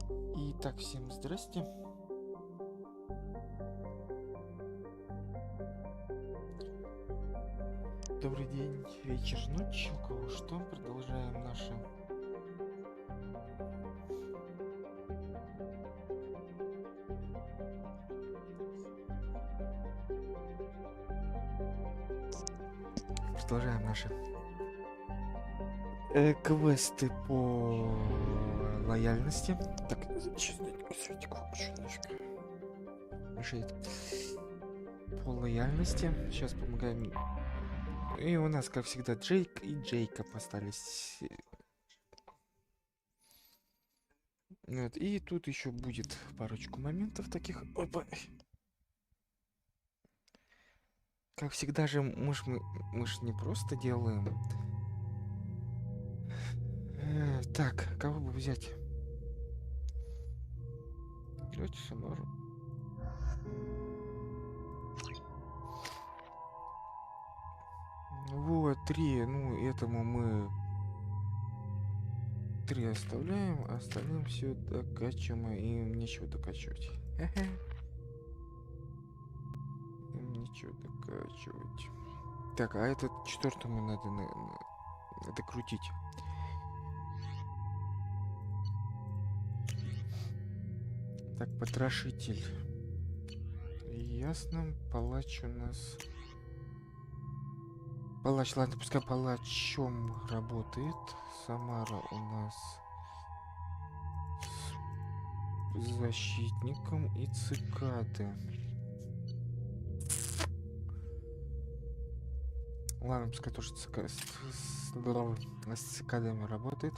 Итак, всем здрасте. Добрый день, вечер, ночь, у кого что. Продолжаем наше квесты по лояльности. Так, сейчас светик выключу немножко. Мешает. По лояльности. Сейчас помогаем. И у нас, как всегда, Джейк и Джейкоб остались. Вот. И тут еще будет парочку моментов таких. Опа. Как всегда же, мы ж не просто делаем. Так, кого бы взять? Давайте Самару. Вот, 3. Ну, этому мы 3 оставляем, а остальным все докачиваем, и им нечего докачивать. Им нечего докачивать. Так, а этот 4-му надо докрутить. Так, потрошитель. Ясно. Палач у нас. Палач, ладно, пускай палачом работает. Самара у нас с защитником и цикады. Ладно, пускай тоже с цикадами работает.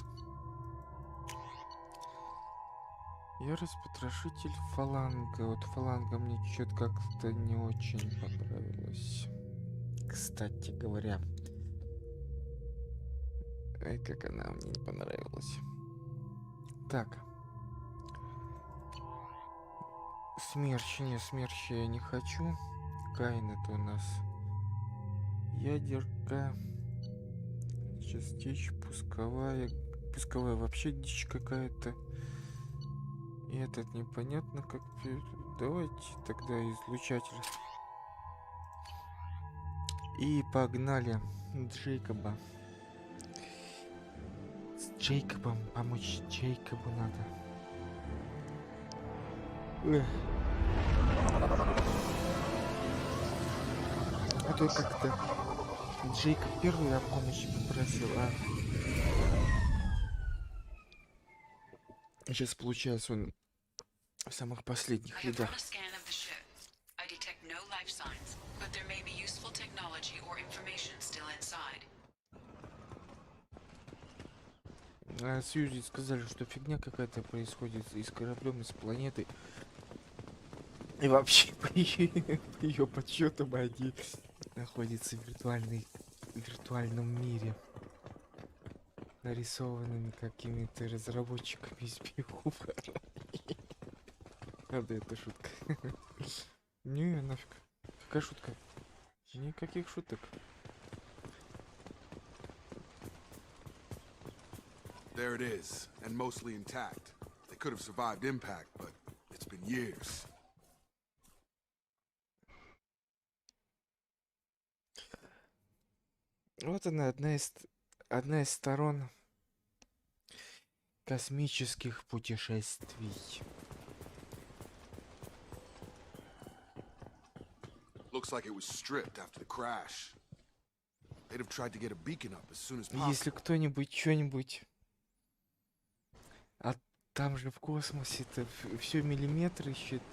Ярость, потрошитель, фаланга. Вот фаланга мне что-то как-то не очень понравилось. Кстати говоря. Ай, как она мне не понравилась. Так. Смерч. Не, смерч я не хочу. Каин это у нас. Ядерка. Сейчас течь, пусковая. Пусковая вообще дичь какая-то. И этот непонятно как... Давайте тогда излучатель. И погнали Джейкоба. С Джейкобом помочь Джейкобу надо. А то как-то Джейкоб первый о помощи попросил, а сейчас получается он в самых последних рядах. Сьюзи сказали, что фигня какая-то происходит и с кораблем, и с планетой. И вообще, по ее подсчетам, они находятся в виртуальном мире, нарисованными какими-то разработчиками из Бихуфа. Правда, это шутка. Не, нафиг. Какая шутка? Никаких шуток. There it is, and mostly intact. They could have survived impact, but it's been years. Вот она, одна из сторон космических путешествий. Looks like it was stripped after the crash. They'd have tried to get a beacon up as soon as possible. Если кто-нибудь что-нибудь... А там же в космосе-то все миллиметр ищет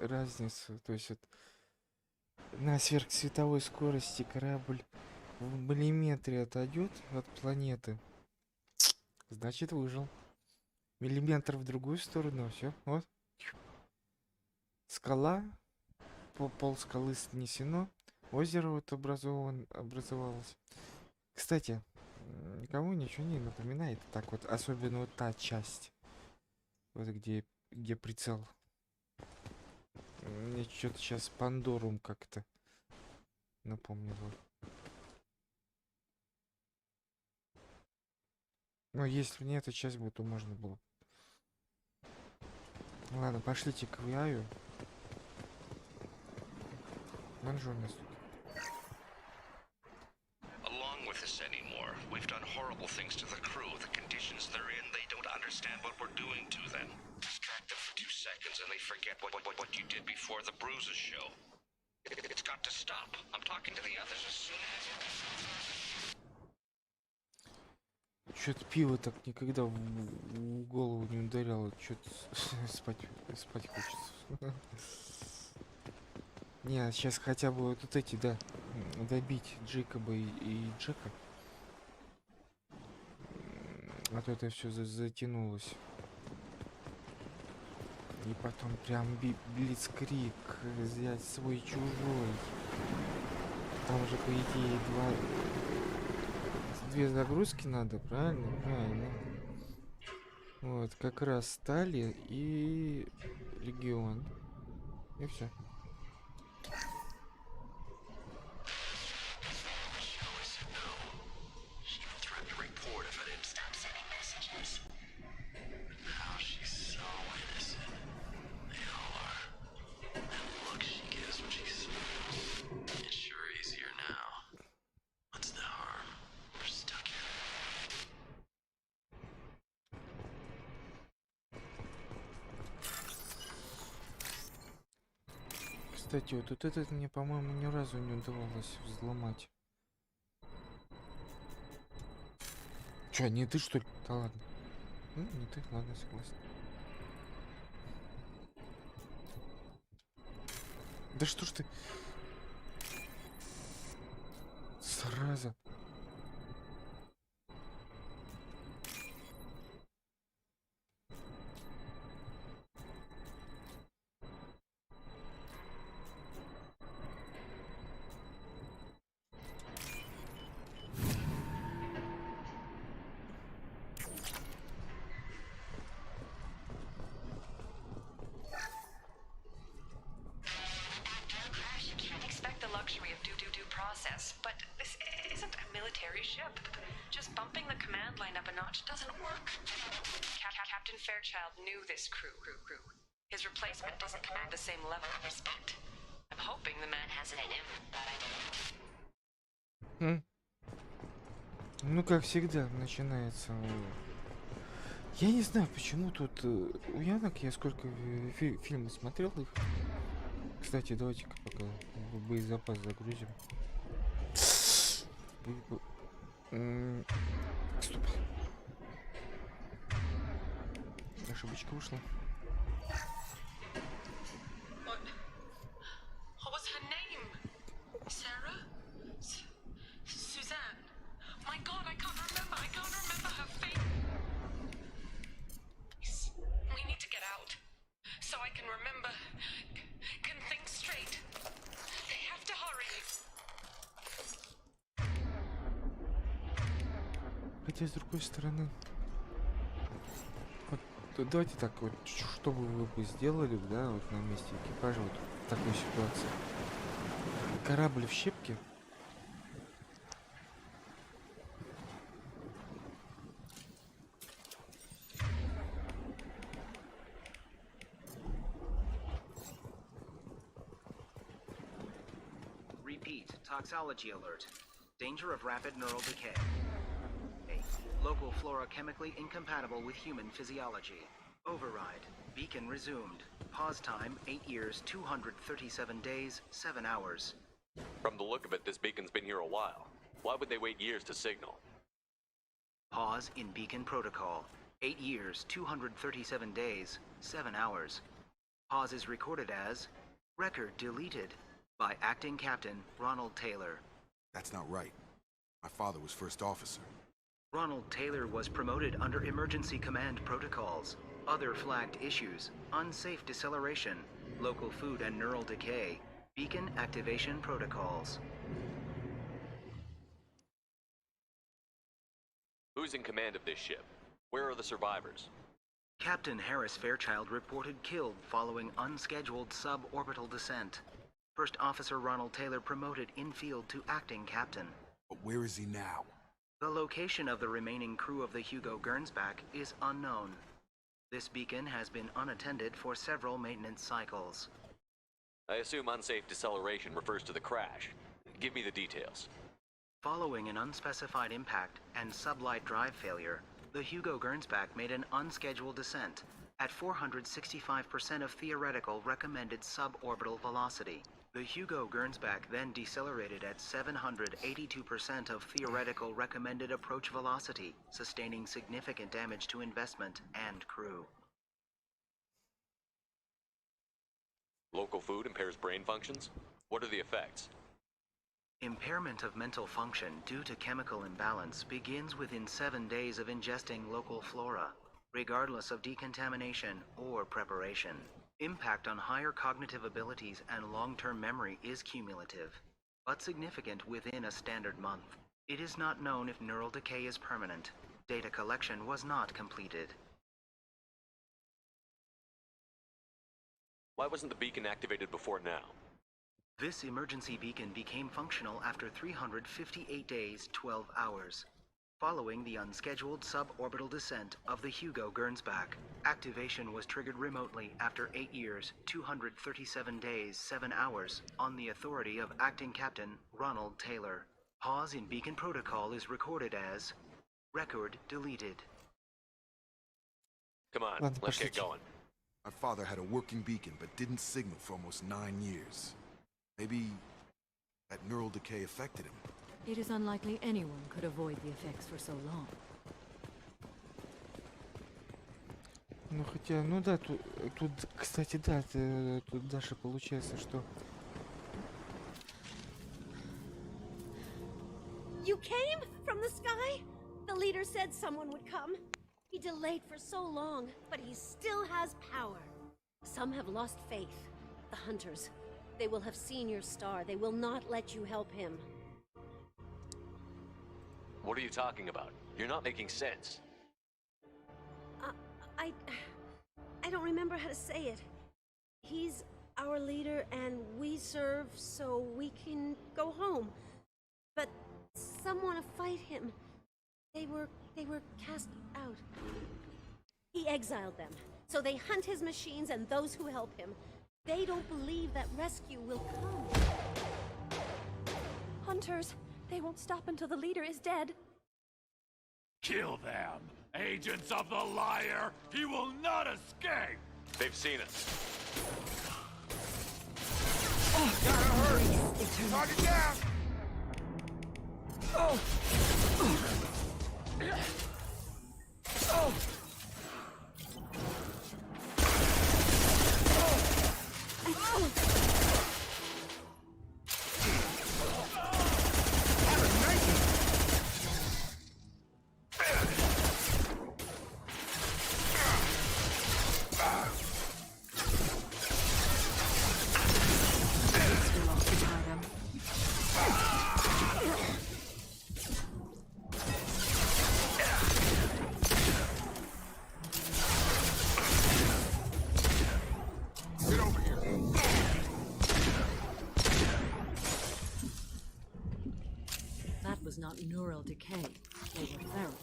разницу. То есть вот на сверхсветовой скорости корабль в миллиметре отойдет от планеты. Значит, выжил. Миллиметр в другую сторону, все, вот. Скала, пол скалы снесено, озеро вот образовалось. Кстати, никому ничего не напоминает так вот, особенно вот та часть, вот где прицел. Мне что-то сейчас Пандорум как-то напомнило. Но если не эта часть бы, то можно было. Ладно, пошлите к Яю. Манжу у нас тут. Along with this anymore. We've done horrible things to the crew. The conditions they're in, they don't understand what we're doing to them. Distract them for 2 seconds and they forget what you did before the bruises show. It's got to stop. I'm talking to the others as soon as... Чё-то пиво так никогда в голову не ударяло. Чё-то спать хочется. Не, сейчас хотя бы вот эти, да, добить Джейкоба и Джека. А то это все затянулось. И потом прям блицкрик, взять свой чужой. Там же, по идее, две загрузки надо, правильно? Правильно. Вот, как раз Стали и Регион. И все. Кстати, вот этот мне, по-моему, ни разу не удавалось взломать. Чё, не ты, что ли? Да ладно. Ну, не ты, ладно, согласен. Да что ж ты? Зараза. But this isn't a military ship. Just bumping the command line up a notch doesn't work. Captain Fairchild knew this crew. His replacement doesn't command the same level of respect. I'm hoping the man has it in him, but I don't. Ну, как всегда, начинается. Я не знаю, почему тут у Янок, я сколько фильмов смотрел их. Кстати, давайте-ка пока боезапас загрузим. Стоп. Ошибочка вышла. What was her name? Sarah? Suzanne? My God, I can't remember. I can't remember her face. We need to get out so I can remember, can think straight. They have to hurry. Хотя, с другой стороны, вот давайте так вот, что бы вы бы сделали, да, вот на месте экипажа вот в такой ситуации. Корабль в щепке. Repeat, toxology alert. Danger of rapid neural decay. Local flora chemically incompatible with human physiology. Override. Beacon resumed. Pause time 8 years, 237 days, 7 hours. From the look of it, this beacon's been here a while. Why would they wait years to signal? Pause in beacon protocol. 8 years, 237 days, 7 hours. Pause is recorded as record deleted by acting captain Ronald Taylor. That's not right. My father was first officer. Ronald Taylor was promoted under emergency command protocols. Other flagged issues: unsafe deceleration, local food and neural decay, beacon activation protocols. Who's in command of this ship? Where are the survivors? Captain Harris Fairchild reported killed following unscheduled suborbital descent. First Officer Ronald Taylor promoted in-field to acting captain. But where is he now? The location of the remaining crew of the Hugo Gernsback is unknown. This beacon has been unattended for several maintenance cycles. I assume unsafe deceleration refers to the crash. Give me the details. Following an unspecified impact and sublight drive failure, the Hugo Gernsback made an unscheduled descent at 465% of theoretical recommended suborbital velocity. The Hugo Gernsback then decelerated at 782% of theoretical recommended approach velocity, sustaining significant damage to investment and crew. Local food impairs brain functions? What are the effects? Impairment of mental function due to chemical imbalance begins within 7 days of ingesting local flora, regardless of decontamination or preparation. Impact on higher cognitive abilities and long-term memory is cumulative, but significant within a standard month. It is not known if neural decay is permanent. Data collection was not completed. Why wasn't the beacon activated before now? This emergency beacon became functional after 358 days, 12 hours. Following the unscheduled suborbital descent of the Hugo Gernsback, activation was triggered remotely after 8 years, 237 days, 7 hours, on the authority of Acting Captain Ronald Taylor. Pause in beacon protocol is recorded as record deleted. Come on, Ладно, let's get пошлите. going. My father had a working beacon, but didn't signal for almost 9 years. Maybe that neural decay affected him. It is unlikely anyone could avoid the effects for so long. Ну хотя, ну да, тут, кстати, да, тут даже получается, что... You came from the sky? The leader said someone would come. He delayed for so long, but he still has power. Some have lost faith. The hunters. They will have seen your star. They will not let you help him. What are you talking about? You're not making sense. I don't remember how to say it. He's our leader and we serve so we can go home. But some want to fight him. They were cast out. He exiled them. So they hunt his machines and those who help him. They don't believe that rescue will come. Hunters! They won't stop until the leader is dead. Kill them! Agents of the liar! He will not escape! They've seen us. Gotta hurry! Target down! Get over here! That was not neural decay. They were feral.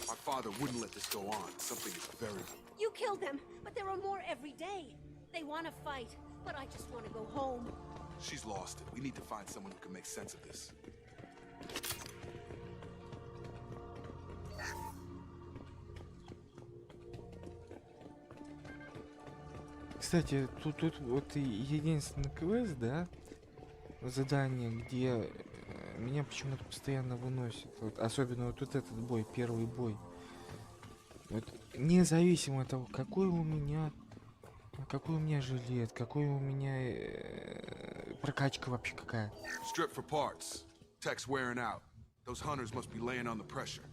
My father wouldn't let this go on. Something is very... You killed them, but there are more every day. They want to fight, but I just want to go home. She's lost it. We need to find someone who can make sense of this. Кстати, тут вот и единственный квест, да, задание, где меня почему-то постоянно выносит. Вот, особенно вот этот бой, первый бой. Вот, независимо от того, какой у меня жилет, какой у меня прокачка вообще какая. Strip for parts. Tech's wearing out. Those hunters must be laying on the pressure.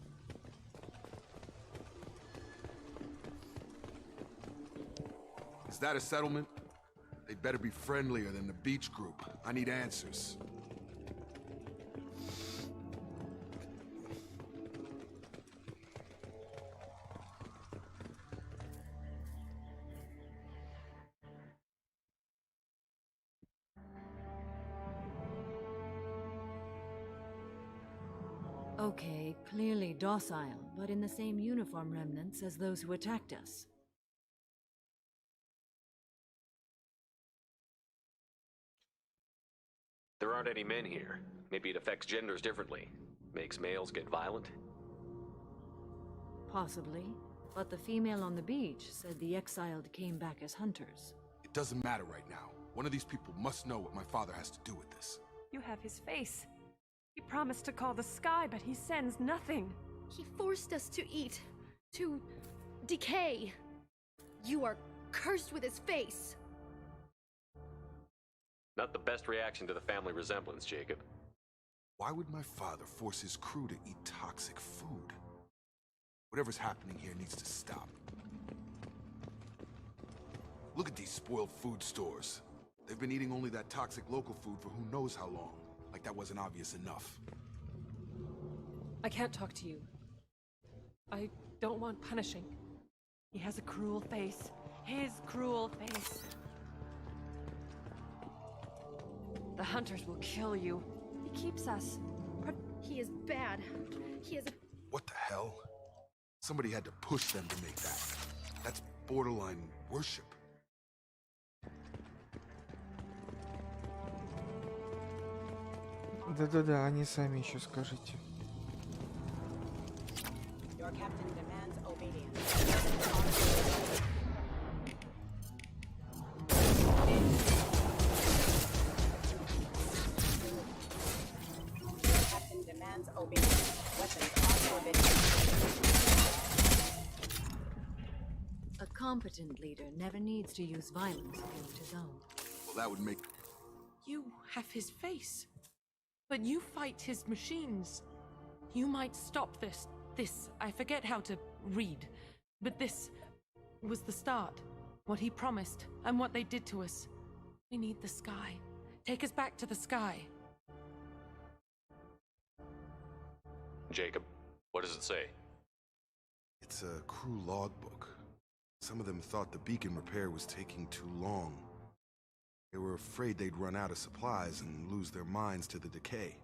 Is that a settlement? They'd better be friendlier than the beach group. I need answers. Okay, clearly docile, but in the same uniform remnants as those who attacked us. There aren't any men here. Maybe it affects genders differently. Makes males get violent? Possibly. But the female on the beach said the exiled came back as hunters. It doesn't matter right now. One of these people must know what my father has to do with this. You have his face. He promised to call the sky, but he sends nothing. He forced us to eat, to decay. You are cursed with his face. Not the best reaction to the family resemblance, Jacob. Why would my father force his crew to eat toxic food? Whatever's happening here needs to stop. Look at these spoiled food stores. They've been eating only that toxic local food for who knows how long. Like that wasn't obvious enough. I can't talk to you. I don't want punishing. He has a cruel face. His cruel face. The hunters will kill you. He keeps us. But He is bad. He is a... What the hell? Somebody had to push them to make that. That's borderline worship. Да-да-да, они сами еще скажите. Your captain demands obedience. Captain demands obedience. Weapons are forbidden. A competent leader never needs to use violence against his own. Well, that would make... You have his face, but you fight his machines. You might stop this. I forget how to read, but this was the start. What he promised, and what they did to us. We need the sky. Take us back to the sky. Jacob, what does it say? It's a crew logbook. Some of them thought the beacon repair was taking too long. They were afraid they'd run out of supplies and lose their minds to the decay.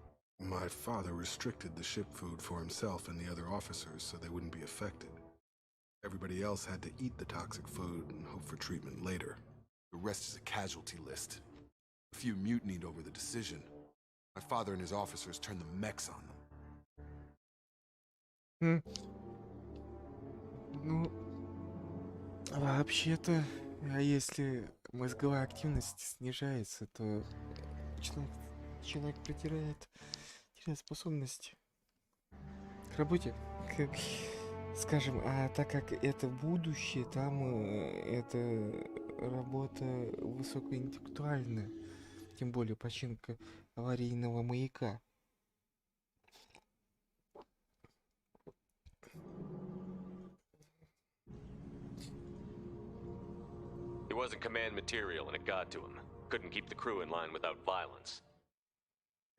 My father restricted the ship food for himself and the other officers so they wouldn't be affected. Everybody else had to eat the toxic food and hope for treatment later. The rest is a casualty list. A few mutinied over the decision. My father and his officers turned the mechs on them. Ну, вообще-то, если мозговая активность снижается, то человек теряет способность к работе. Скажем, а так как это будущее, там это работа высокоинтеллектуальная, тем более починка аварийного маяка. He wasn't command material and it got to him. Couldn't keep the crew in line without violence.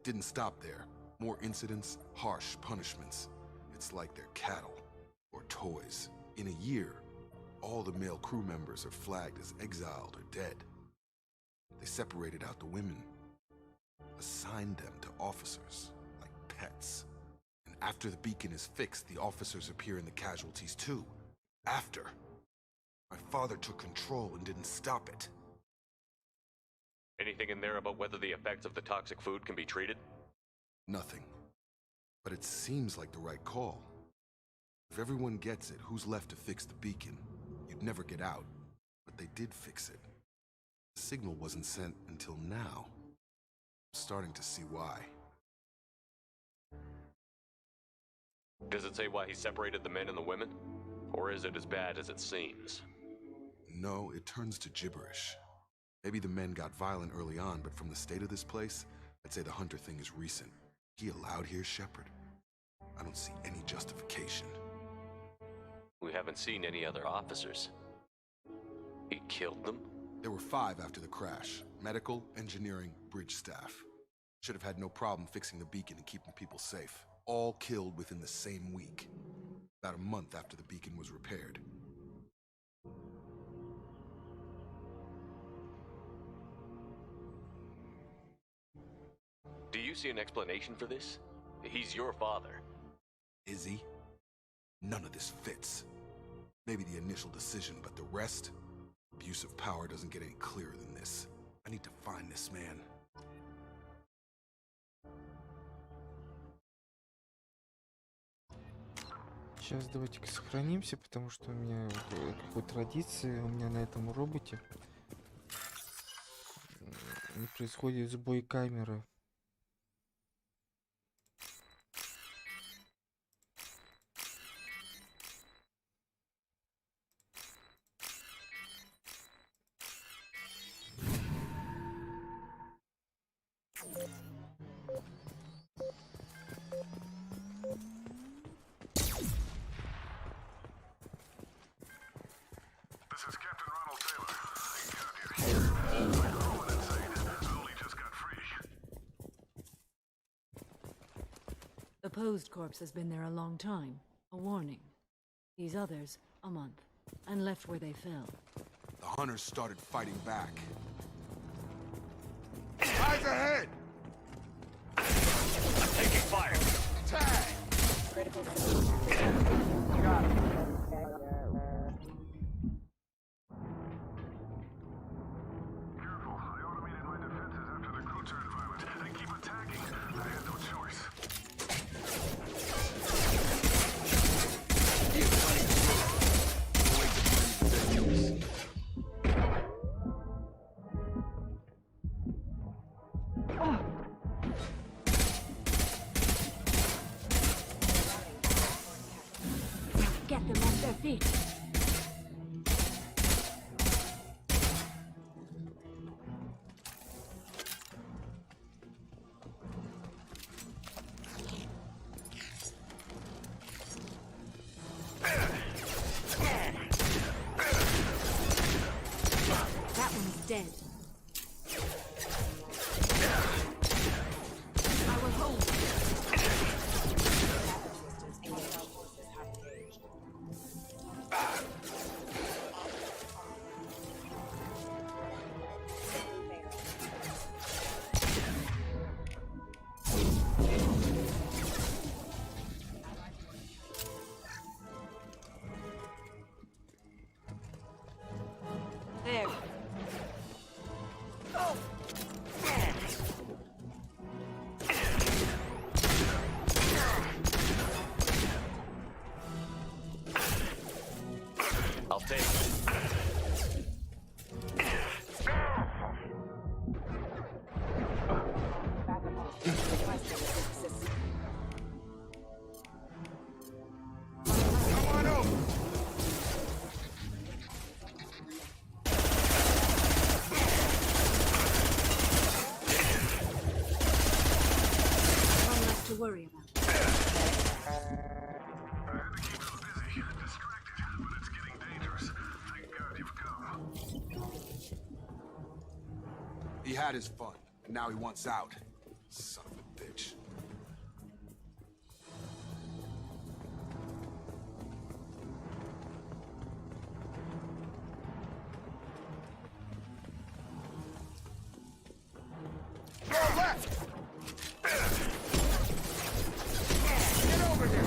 Didn't stop there. More incidents, harsh punishments. It's like they're cattle or toys. In a year, all the male crew members are flagged as exiled or dead. They separated out the women, assigned them to officers like pets. And after the beacon is fixed, the officers appear in the casualties too. After. My father took control and didn't stop it. Anything in there about whether the effects of the toxic food can be treated? Nothing. But it seems like the right call. If everyone gets it, who's left to fix the beacon? You'd never get out. But they did fix it. The signal wasn't sent until now. I'm starting to see why. Does it say why he separated the men and the women? Or is it as bad as it seems? No, it turns to gibberish. Maybe the men got violent early on, but from the state of this place, I'd say the hunter thing is recent. He allowed here, Shepard? I don't see any justification. We haven't seen any other officers. He killed them? There were 5 after the crash. Medical, engineering, bridge staff. Should have had no problem fixing the beacon and keeping people safe. All killed within the same week. About a month after the beacon was repaired. Do you see an explanation for this? He's your father. Is he? None of this fits. Maybe the initial decision, but the rest? Abuse of power doesn't get any clearer than this. I need to find this man. Сейчас давайте-ка сохранимся, потому что у меня по традиции у меня на этом роботе происходит сбой камеры. The posed corpse has been there a long time. A warning. These others, a month. And left where they fell. The hunters started fighting back. Eyes ahead! I'm taking fire. Tag! Critical. Got it. Careful. I automated my defenses after the crew turned violent. They keep attacking. I had no choice. Get them off their feet. That one's dead. I will hold. There. I'll take it. Come on over! One left to worry about. I had to keep them busy, distracted, but it's getting dangerous. Thank God you've come. He had his fun, and now he wants out. Son of a bitch. Go left! Get over here!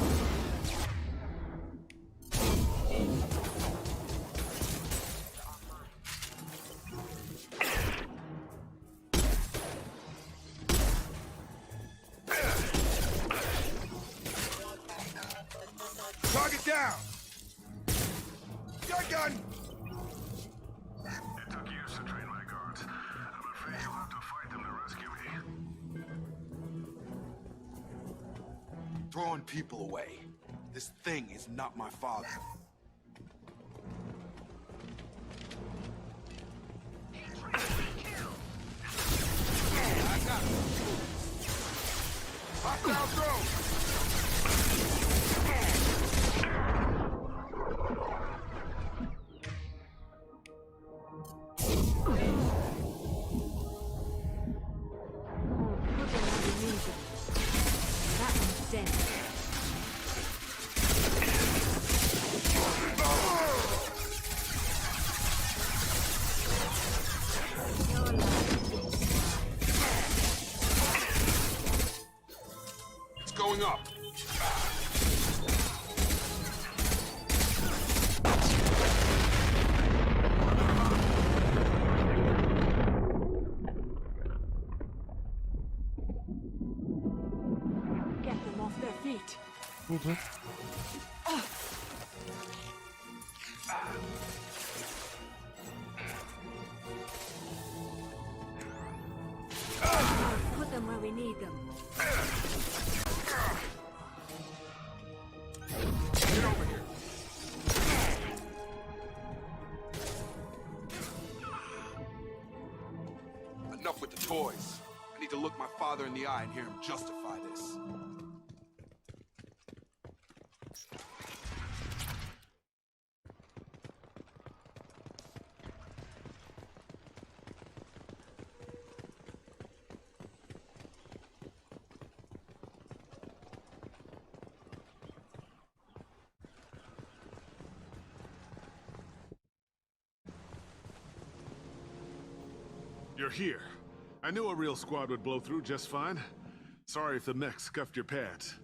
Target down! Gun! It took years to train my guards. I'm afraid you'll have to fight them to rescue me. Throwing people away. This thing is not my father. I got it. Hostile drone! That one's dead. It's going up. Get them off their feet. Будут. Put them where we need them. Get over here. Enough with the toys. I need to look my father in the eye and hear him justify this. You're here. I knew a real squad would blow through just fine. Sorry if the mech scuffed your pads.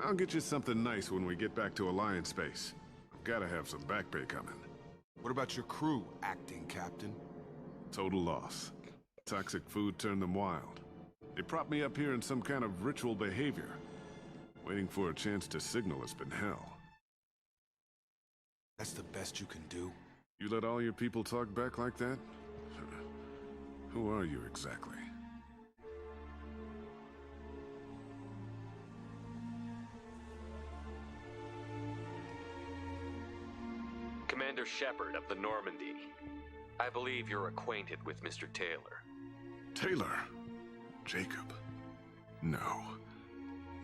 I'll get you something nice when we get back to Alliance space. I've gotta have some back pay coming. What about your crew, acting captain? Total loss. Toxic food turned them wild. They propped me up here in some kind of ritual behavior. Waiting for a chance to signal has been hell. That's the best you can do? You let all your people talk back like that? Who are you exactly? Commander Shepard of the Normandy. I believe you're acquainted with Mr. Taylor. Taylor? Jacob? No,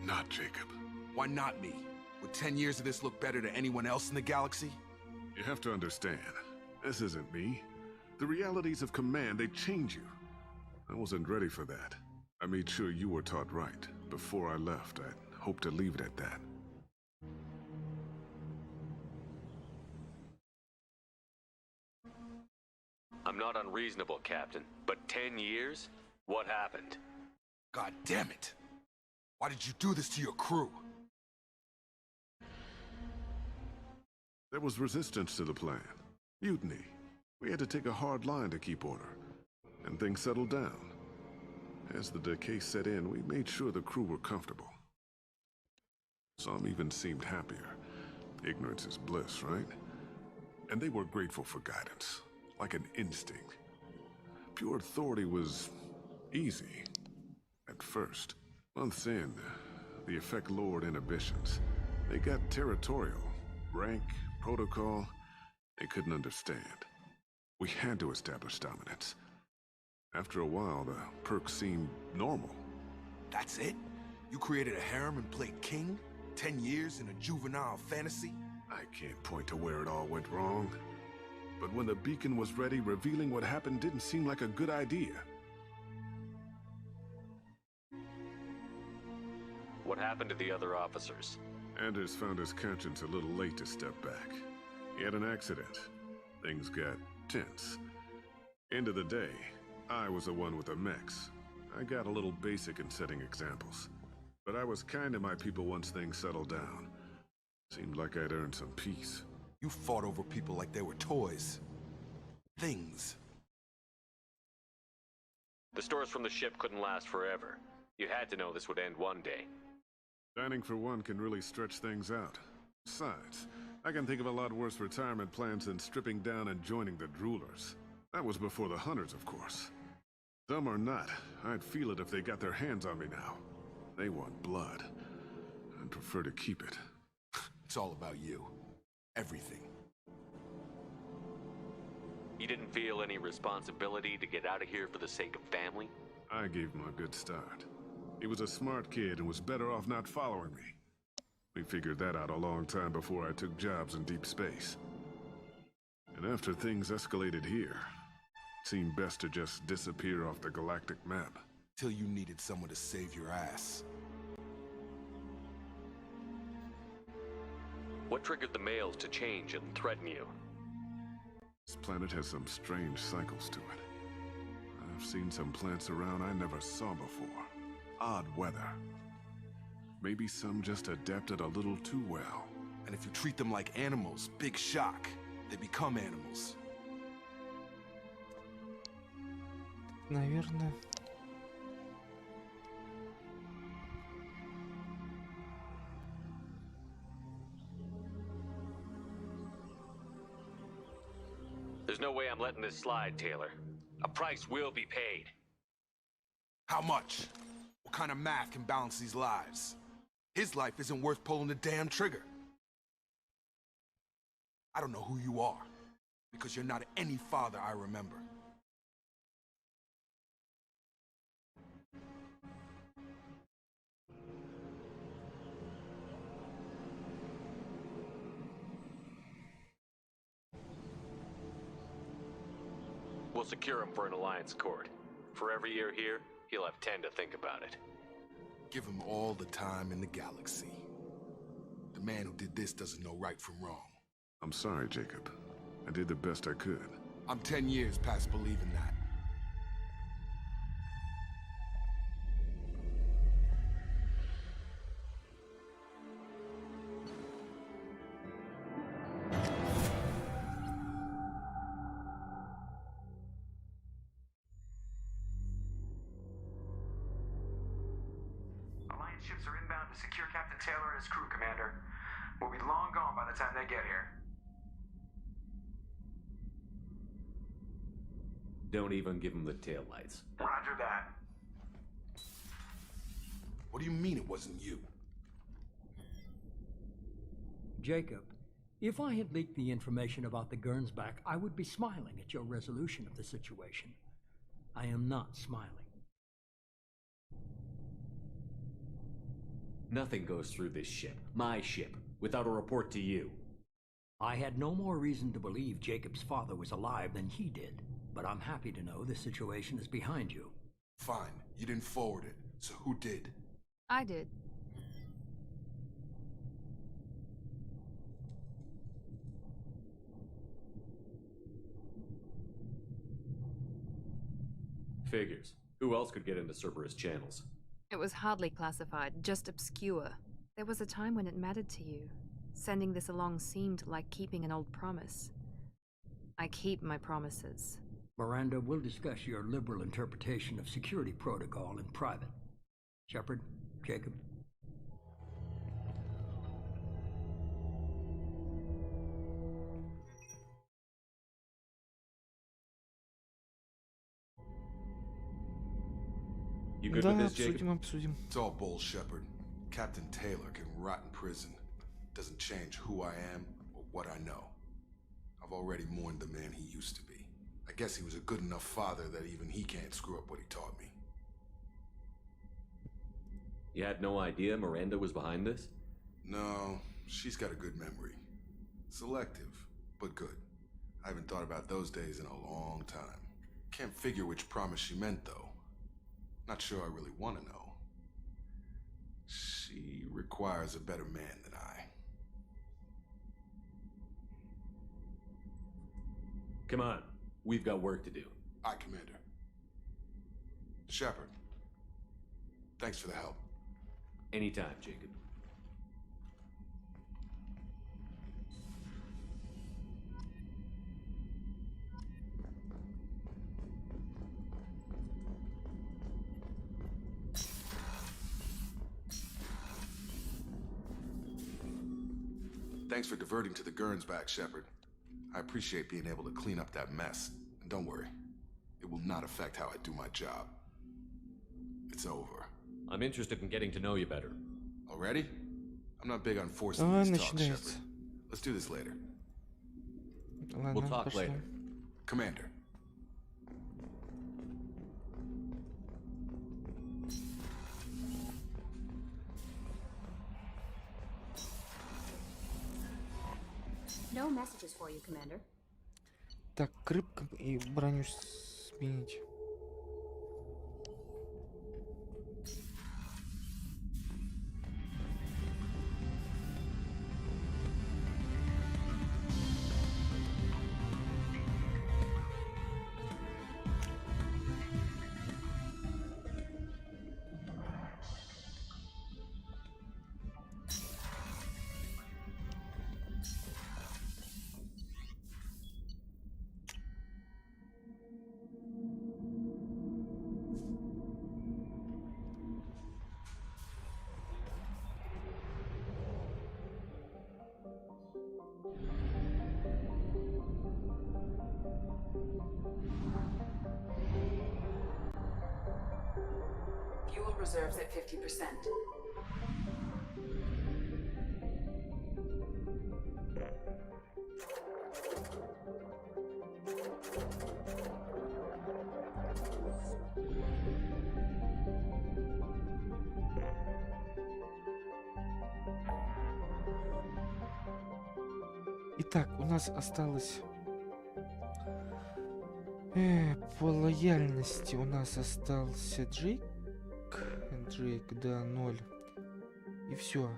not Jacob. Why not me? Would 10 years of this look better to anyone else in the galaxy? You have to understand, this isn't me. The realities of command, they change you. I wasn't ready for that. I made sure you were taught right. Before I left, I hoped to leave it at that. I'm not unreasonable, Captain, but 10 years? What happened? God damn it! Why did you do this to your crew? There was resistance to the plan. Mutiny. We had to take a hard line to keep order. And things settled down. As the decay set in, we made sure the crew were comfortable. Some even seemed happier. Ignorance is bliss, right? And they were grateful for guidance, like an instinct. Pure authority was easy, at first. Months in, the effect lowered inhibitions. They got territorial. Rank, protocol, they couldn't understand. We had to establish dominance. After a while, the perks seemed normal. That's it? You created a harem and played king? 10 years in a juvenile fantasy? I can't point to where it all went wrong. But when the beacon was ready, revealing what happened didn't seem like a good idea. What happened to the other officers? Anders found his conscience a little late to step back. He had an accident. Things got tense. End of the day, I was the one with the mechs. I got a little basic in setting examples. But I was kind to my people once things settled down. Seemed like I'd earned some peace. You fought over people like they were toys. Things. The stores from the ship couldn't last forever. You had to know this would end one day. Dining for one can really stretch things out. Besides, I can think of a lot worse retirement plans than stripping down and joining the droolers. That was before the hunters, of course. Some or not, I'd feel it if they got their hands on me now. They want blood. I'd prefer to keep it. It's all about you. Everything. You didn't feel any responsibility to get out of here for the sake of family? I gave him a good start. He was a smart kid and was better off not following me. We figured that out a long time before I took jobs in deep space. And after things escalated here, it seemed best to just disappear off the galactic map. Till you needed someone to save your ass. What triggered the males to change and threaten you? This planet has some strange cycles to it. I've seen some plants around I never saw before. Odd weather. Maybe some just adapted a little too well. And if you treat them like animals, big shock. They become animals. Наверное. There's no way I'm letting this slide, Taylor. A price will be paid. How much? What kind of math can balance these lives? His life isn't worth pulling the damn trigger. I don't know who you are, because you're not any father I remember. We'll secure him for an alliance court. For every year here, he'll have 10 to think about it. Give him all the time in the galaxy. The man who did this doesn't know right from wrong. I'm sorry, Jacob. I did the best I could. I'm 10 years past believing that. Alliance ships are inbound to secure Captain Taylor and his crew, Commander. We'll be long gone by the time they get here. Don't even give him the taillights. Roger that. What do you mean it wasn't you? Jacob, if I had leaked the information about the Gernsback, I would be smiling at your resolution of the situation. I am not smiling. Nothing goes through this ship, my ship, without a report to you. I had no more reason to believe Jacob's father was alive than he did, but I'm happy to know the situation is behind you. Fine, you didn't forward it, so who did? I did. Figures. Who else could get into Cerberus channels? It was hardly classified, just obscure. There was a time when it mattered to you. Sending this along seemed like keeping an old promise. I keep my promises. Miranda, we'll discuss your liberal interpretation of security protocol in private. Shepard, Jacob. You good Да, with this, Jacob? обсудим. It's all bull, Shepard. Captain Taylor can rot in prison. Doesn't change who I am or what I know. I've already mourned the man he used to be. I guess he was a good enough father that even he can't screw up what he taught me. You had no idea Miranda was behind this? No, she's got a good memory. Selective, but good. I haven't thought about those days in a long time. Can't figure which promise she meant, though. Not sure I really want to know. She requires a better man than I. Come on, we've got work to do. Aye, Commander. Shepard, thanks for the help. Anytime, Jacob. Thanks for diverting to the Gernsback, Shepard. I appreciate being able to clean up that mess. And don't worry, it will not affect how I do my job. It's over. I'm interested in getting to know you better. Already? I'm not big on forcing Давай these talks, начинается. Shepard. Let's do this later. Ладно, We'll talk пошли. later. Commander. No messages for you, Commander. Так, к рыбкам и броню сменить. reserves at 50%. Итак, у нас осталось... по лояльности у нас остался Джейк. Джейк, да, 0. И все.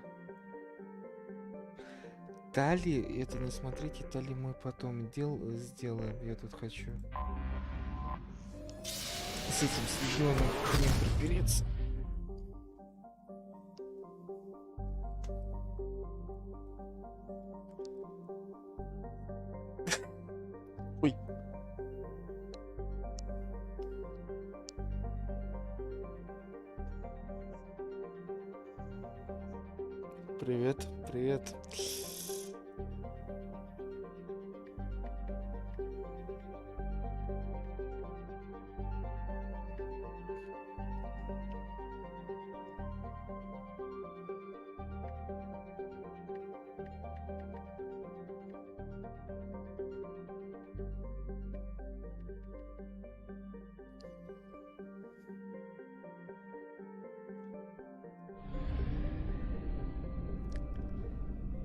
Тали, это не смотрите, Тали мы потом сделаем. Я тут хочу с этим слезёным хрен разберется. Ой. Привет, привет.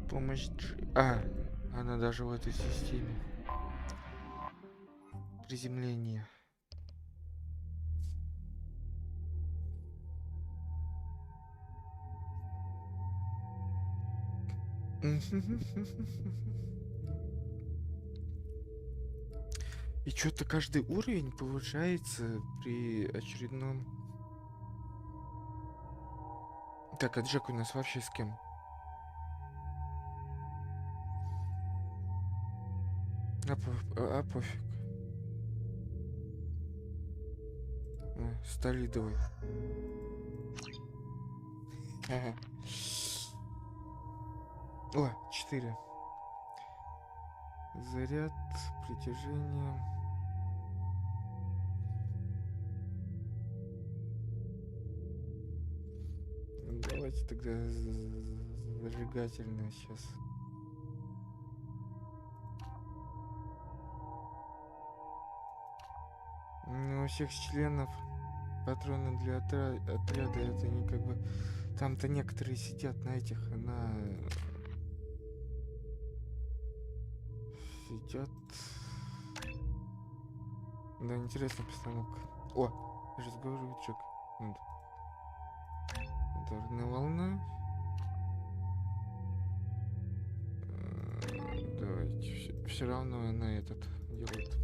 Помощь она даже в этой системе. Приземление. И что-то каждый уровень повышается при очередном... Так, а Джек у нас вообще с кем? Пофиг. Стали давай. Ага. О, 4. Заряд, притяжение. Давайте тогда зажигательное сейчас. У всех членов патроны для отряда, это не как бы... Там-то некоторые сидят на этих, Сидят... Да, интересная постановка. О, я же говорю, Джек. Вот. Ударная волна. Давайте, все равно она этот делает.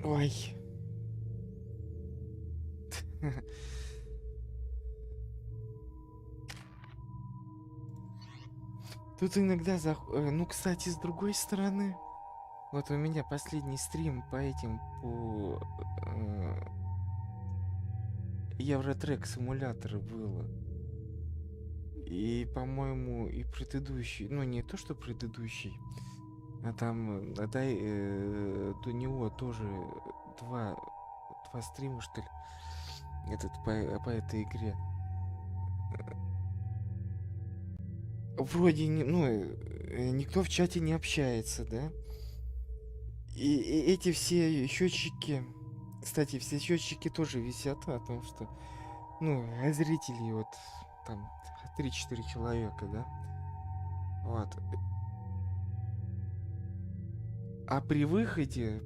Ой. Тут иногда ну, кстати, с другой стороны, вот у меня последний стрим по Евротрек симулятору было. И, по-моему, и предыдущий, ну не то, что предыдущий, а там до него тоже два стрима, что ли, по этой игре. Вроде никто в чате не общается, да? И эти все счетчики, кстати, все счетчики тоже висят о том, что, зрителей вот там 3-4 человека, да? Вот. А при выходе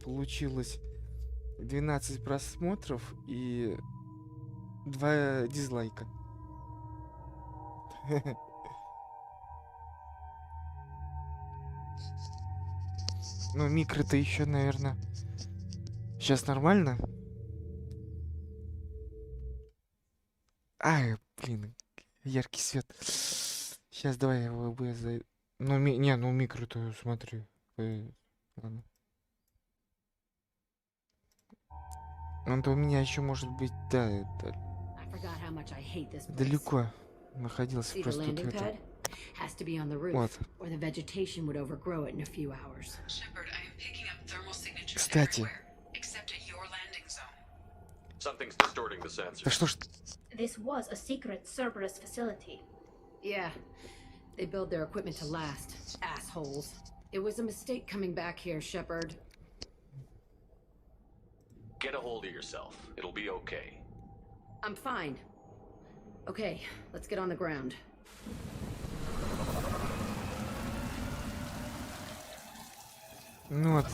получилось 12 просмотров и 2 дизлайка. Ну, микро-то еще, наверное, Сейчас нормально? Ай, блин, яркий свет. Сейчас давай я в OBS зайду. Ну, ну микро-то смотри. Ладно. Он-то у меня еще может быть, да, это далеко находился просто тут в этом. Has to be on the roof, Вот. or the vegetation would overgrow it in a few hours. Shepard, I am picking up thermal signatures Кстати. everywhere, except at your landing zone. Something's distorting the sensor. Да что ж... This was a secret Cerberus facility. Yeah, they build their equipment to last. Assholes. It was a mistake coming back here, Shepard. Get a hold of yourself. It'll be okay. I'm fine. Okay, let's get on the ground. Ну вот.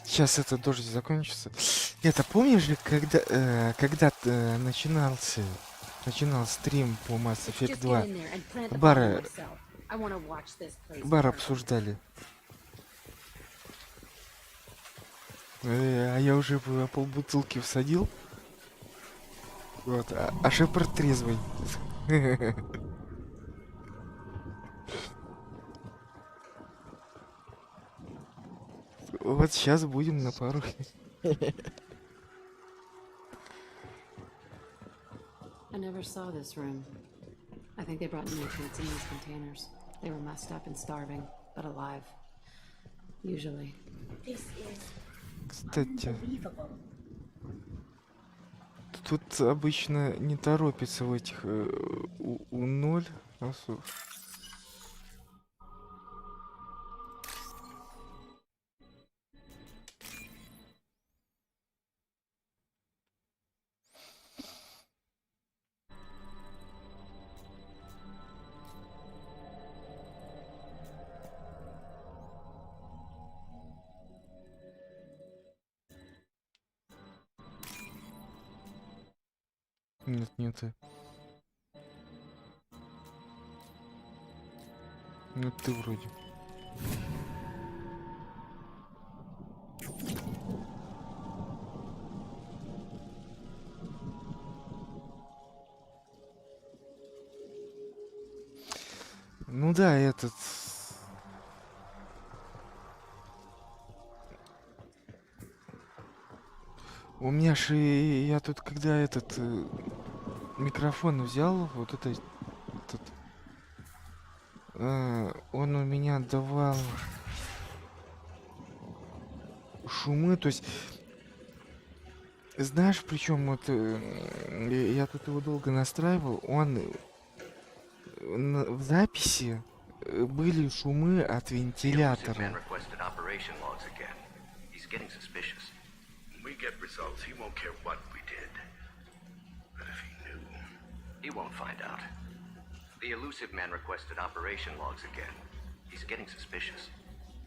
Сейчас этот дождь закончится. Это помнишь ли, когда начинал стрим по Mass Effect 2, бар обсуждали. А я уже полбутылки всадил. Вот, а Шепард трезвый. Вот сейчас будем на пару. I never saw this room. I think they brought nutrients in these containers. They were messed up and starving, but alive. Usually. This is Кстати, unbelievable. тут обычно не торопится в этих у 0 особ. Нет, не ты. Ну ты вроде. Ну да, этот... У меня же я тут когда этот микрофон взял, вот этот он у меня давал шумы, то есть знаешь, причем вот я тут его долго настраивал, он в записи были шумы от вентилятора. Get results, he won't care what we did. But if he knew... He won't find out. The elusive man requested operation logs again. He's getting suspicious.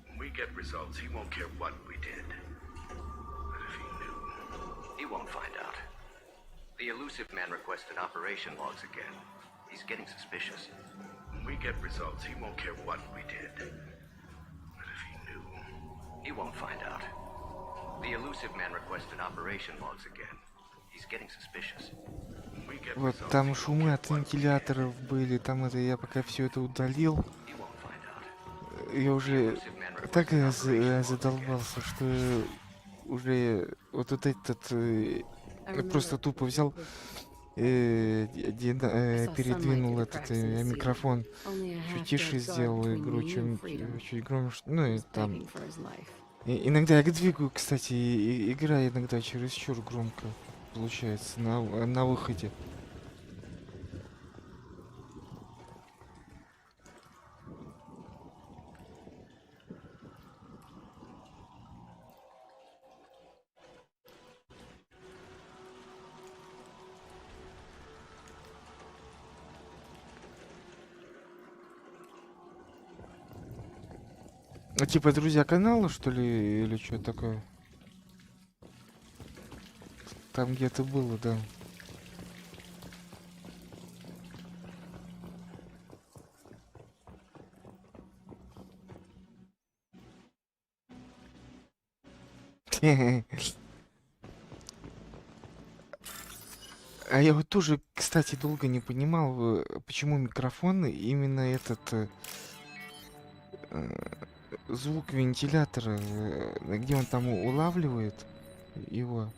When we get results, he won't care what we did. But if he knew... He won't find out. The elusive man requested operation logs again. He's getting suspicious. When we get results, he won't care what we did. But if he knew... He won't find out. The elusive man requested operation logs again. He's getting suspicious. Вот там шумы от вентиляторов были, там это я пока все это удалил. Я уже так задолбался, что уже вот этот просто тупо взял, передвинул этот микрофон, чуть тише сделал игру, чуть громче, ну и там. Иногда я двигаю, кстати, игра иногда чересчур громко получается на выходе. Ну, типа друзья канала, что ли, или что такое? Там где-то было, да. А я вот тоже, кстати, долго не понимал, почему микрофон именно этот звук вентилятора, где он там улавливает его.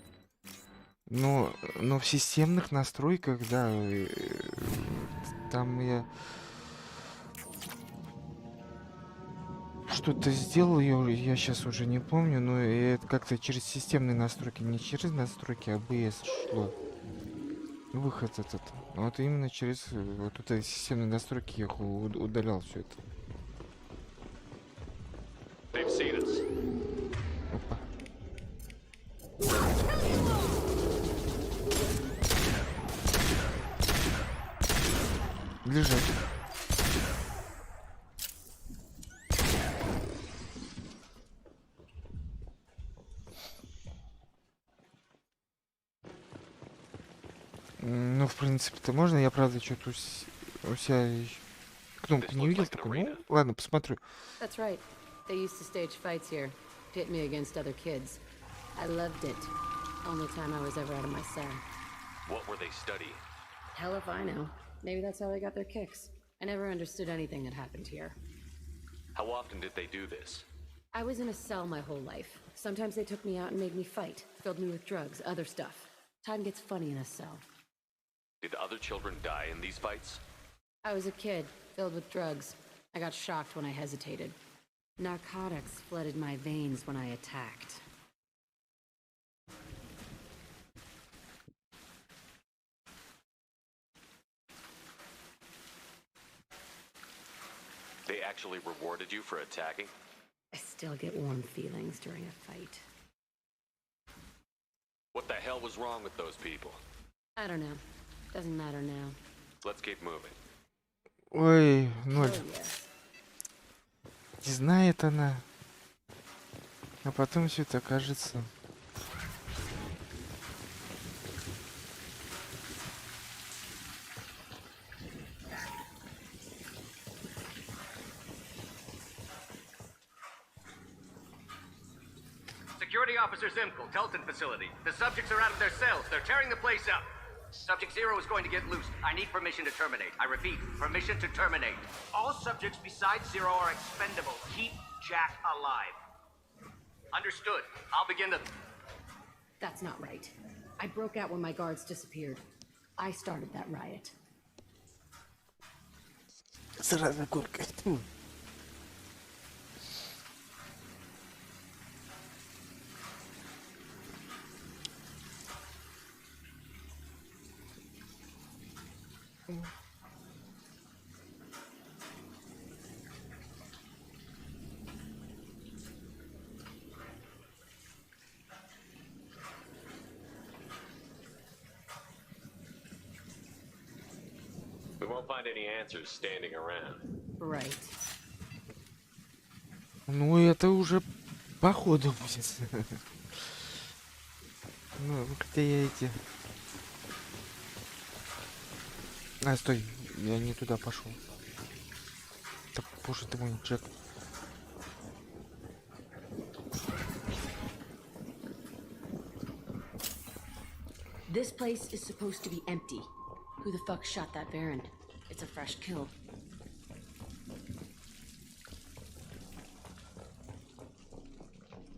Но в системных настройках, да, там я что-то сделал, я сейчас уже не помню, но это как-то через системные настройки, не через настройки ABS шло. Выход этот. Вот именно через вот это системные настройки я удалял все это. Опа. Лежать. Ну, в принципе-то можно. Я, правда, что-то у себя кнопку не видел. Такой, ну, ладно, посмотрю. That's right. They used to stage fights here, pit me against other kids. I loved it. Only time I was ever out of my cell. What were they studying? Hell if I know. Maybe that's how they got their kicks. I never understood anything that happened here. How often did they do this? I was in a cell my whole life. Sometimes they took me out and made me fight, filled me with drugs, other stuff. Time gets funny in a cell. Did other children die in these fights? I was a kid, filled with drugs. I got shocked when I hesitated. Narcotics flooded my veins when I attacked. They actually rewarded you for attacking? I still get warm feelings during a fight. What the hell was wrong with those people? I don't know. Doesn't matter now. Let's keep moving. Ой, 0. Oh, yes. Не знает она. А потом все это окажется. Security Officer Zimkel, Telton facility. The subjects are out of their cells. They're tearing the place up. Subject 0 is going to get loose. I need permission to terminate. I repeat, permission to terminate. All subjects besides 0 are expendable. Keep Jack alive. Understood. I'll begin the... That's not right. I broke out when my guards disappeared. I started that riot. Сразу горка. We won't find any answers standing around. Right. Ну, это уже по ходу будет. Ну, хотя я эти... А, стой, я не туда пошел. Так, боже ты мой, Джек. This place is supposed to be empty. Who the fuck shot that Baron? It's a fresh kill.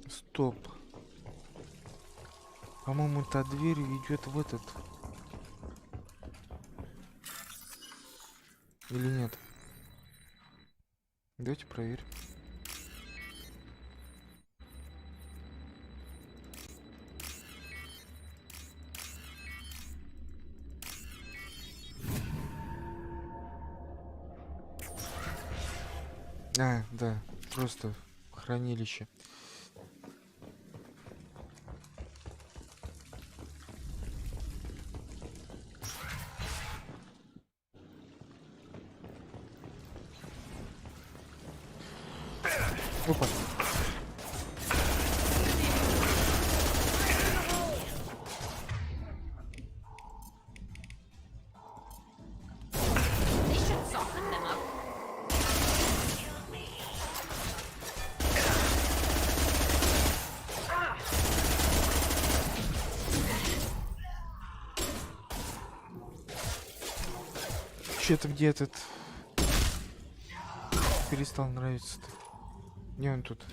Стоп. По-моему, та дверь ведет в этот. Или нет? Давайте проверим. А, да, просто хранилище. Опа. Что-то где этот перестал нравиться-то. Где он тут?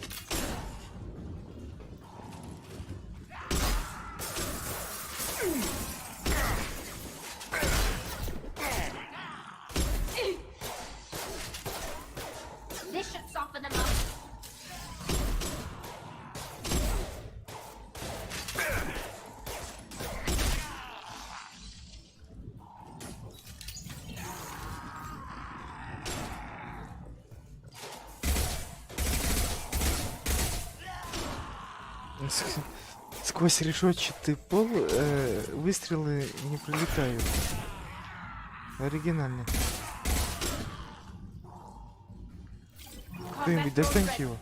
This should soften them up. Сквозь решетчатый пол выстрелы не пролетают. Оригинально. Кто-нибудь достаньте его.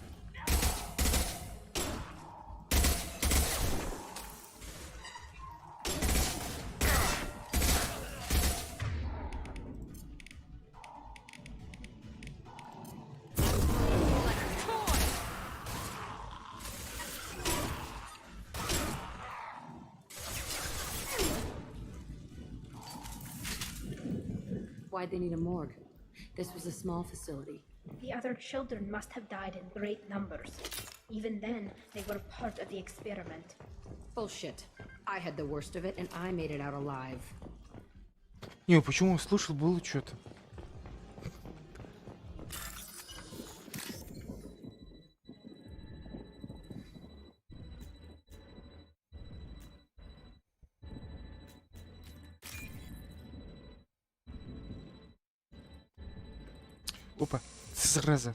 Why'd they need a morgue? This was a small facility. The other children must have died in great numbers. Even then, they were part of the experiment. Bullshit. I had the worst of it, and I made it out alive. Не, почему он слушал, было что-то. Опа, зараза.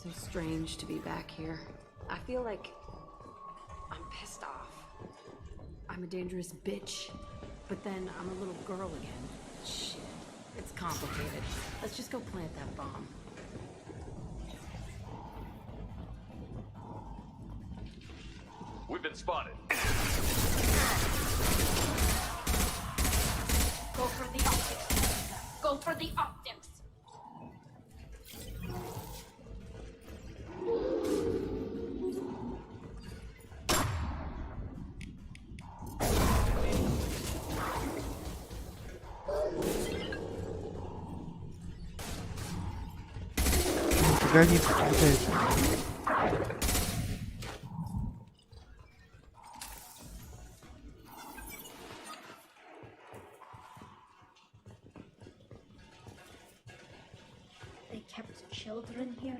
So strange to be back here. I feel like I'm pissed off. I'm a dangerous bitch, but then I'm a little girl again. Shit, it's complicated. Let's just go plant that bomb. We've been spotted. Go for the optics. Go for the optics. Погоди, летает. They kept children here.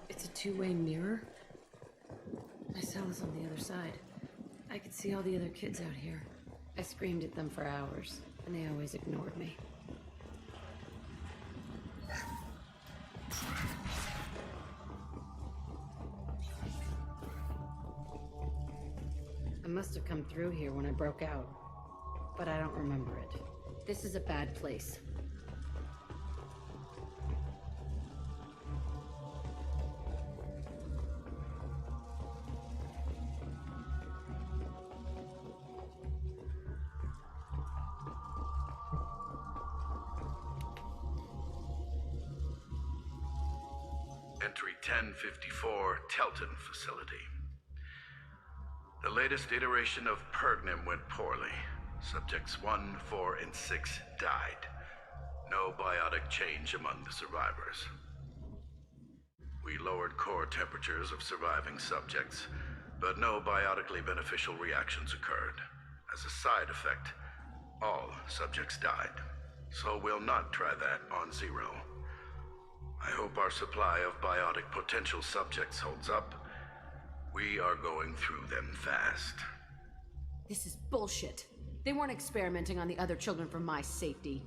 It's a two-way mirror. I saw this on the other side. I could see all the other kids out here. I screamed at them for hours, and they always ignored me. I must have come through here when I broke out, but I don't remember it. This is a bad place. Entry 1054, Telton Facility. The latest iteration of Pergnum went poorly. Subjects 1, 4, and 6 died. No biotic change among the survivors. We lowered core temperatures of surviving subjects, but no biotically beneficial reactions occurred. As a side effect, all subjects died. So we'll not try that on Zero. I hope our supply of biotic potential subjects holds up. We are going through them fast. This is bullshit. They weren't experimenting on the other children for my safety.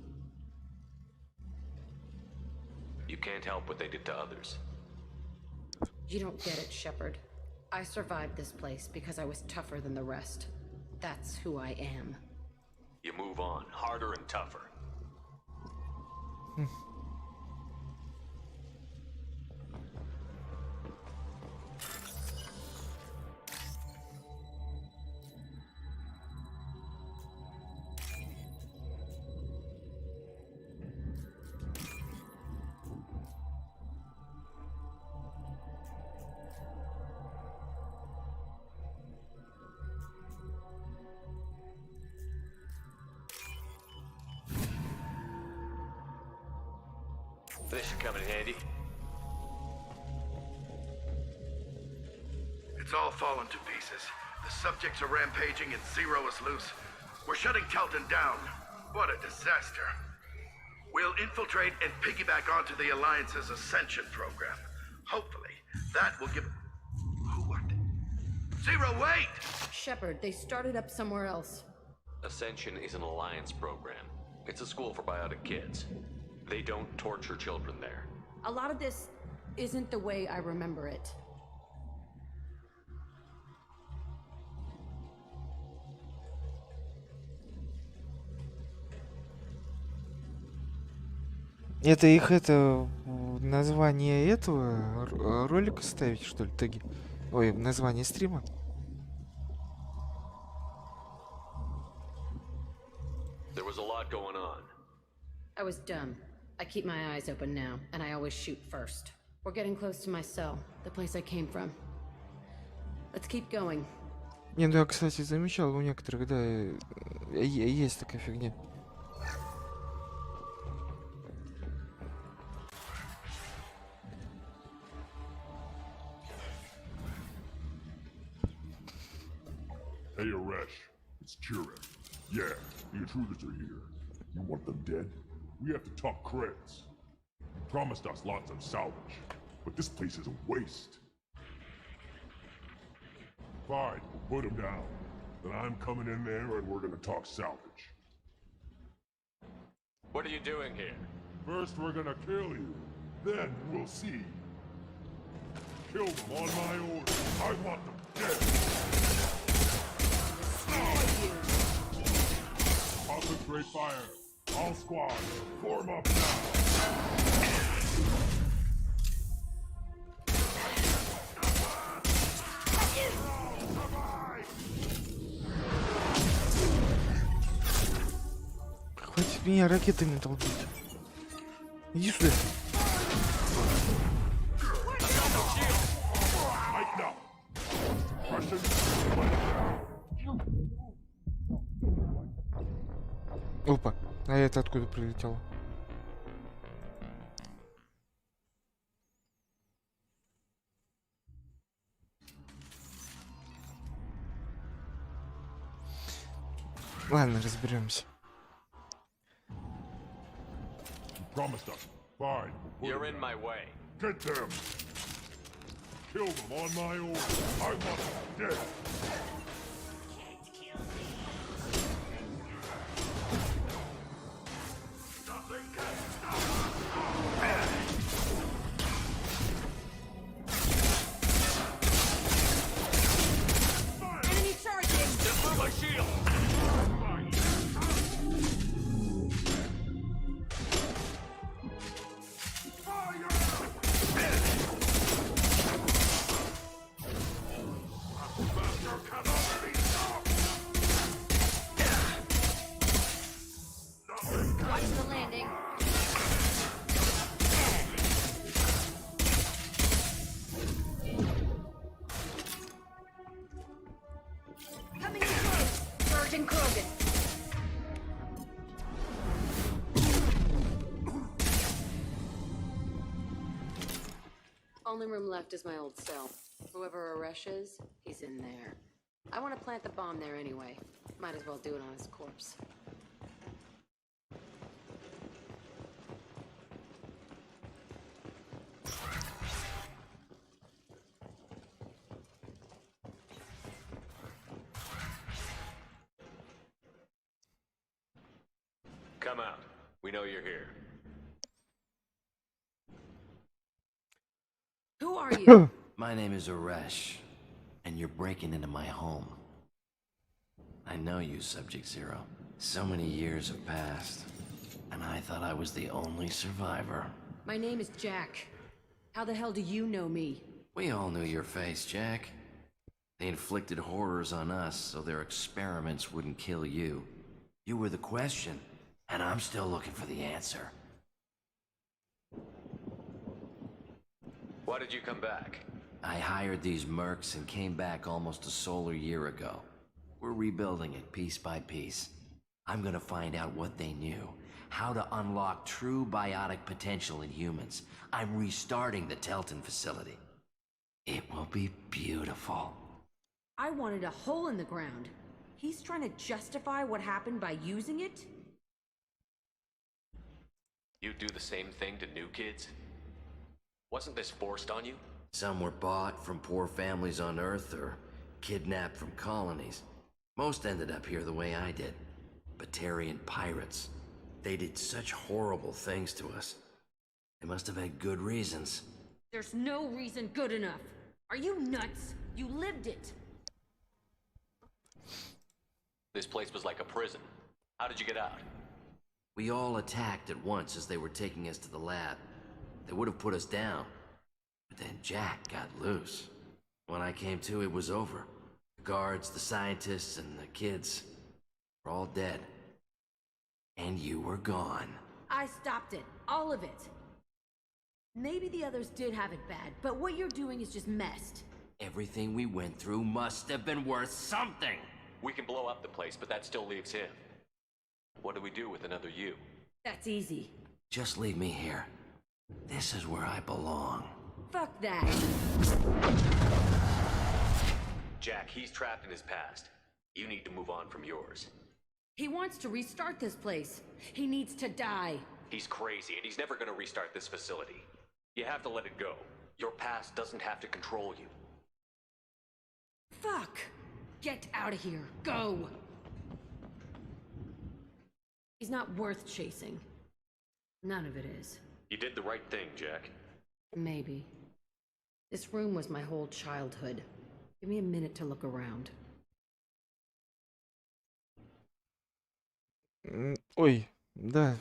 You can't help what they did to others. You don't get it, Shepard. I survived this place because I was tougher than the rest. That's who I am. You move on, harder and tougher. This should come in handy. It's all fallen to pieces. The subjects are rampaging and Zero is loose. We're shutting Telton down. What a disaster. We'll infiltrate and piggyback onto the Alliance's Ascension program. Hopefully, that will give... What? Zero, wait! Shepard, they started up somewhere else. Ascension is an alliance program. It's a school for biotic kids. They don't torture children there. A lot of this isn't the way I remember it. Это их название этого ролика ставить, что ли, теги? Ой, название стрима. There was a lot going on. I was dumb. I keep my eyes open now, and I always shoot first. We're getting close to my cell, the place I came from. Let's keep going. Не, ну я, кстати, замечал у некоторых, да, есть такая фигня. Hey, Aresh, it's Kira. Yeah, the intruders are here. You want them dead? We have to talk credits. You promised us lots of salvage, but this place is a waste. Fine, we'll put them down. Then I'm coming in there and we're gonna talk salvage. What are you doing here? First we're gonna kill you, then we'll see. Kill them on my order. I want them dead. Concentrate fire. All squads, form up now. Хватит меня ракетами толкать. Иди сюда. Опа, а это откуда прилетело? Ладно, разберемся. Promised us. Fine. You're in my way. Get them. Kill them on my order. I want them dead. Enemy charging! Just through my shield! Only room left is my old cell. Whoever Aresh is, he's in there. I want to plant the bomb there anyway. Might as well do it on his corpse. Come out. We know you're here. Who are you? My name is Aresh, and you're breaking into my home. I know you, Subject Zero. So many years have passed, and I thought I was the only survivor. My name is Jack. How the hell do you know me? We all knew your face, Jack. They inflicted horrors on us so their experiments wouldn't kill you. You were the question, and I'm still looking for the answer. Why did you come back? I hired these mercs and came back almost a solar year ago. We're rebuilding it piece by piece. I'm gonna find out what they knew, how to unlock true biotic potential in humans. I'm restarting the Telton facility. It will be beautiful. I wanted a hole in the ground. He's trying to justify what happened by using it? You do the same thing to new kids? Wasn't this forced on you? Some were bought from poor families on Earth or kidnapped from colonies. Most ended up here the way I did. Batarian pirates. They did such horrible things to us. They must have had good reasons. There's no reason good enough. Are you nuts? You lived it. This place was like a prison. How did you get out? We all attacked at once as they were taking us to the lab. They would have put us down. But then Jack got loose. When I came to, it was over. The guards, the scientists, and the kids were all dead. And you were gone. I stopped it. All of it. Maybe the others did have it bad, but what you're doing is just messed. Everything we went through must have been worth something. We can blow up the place, but that still leaves him. What do we do with another you? That's easy. Just leave me here. This is where I belong. Fuck that. Jack, he's trapped in his past. You need to move on from yours. He wants to restart this place. He needs to die. He's crazy, and he's never gonna restart this facility. You have to let it go. Your past doesn't have to control you. Fuck! Get out of here. Go! He's not worth chasing. None of it is. You did the right thing, Jack. Maybe. This room was my whole childhood. Give me a minute to look around. Ой, да.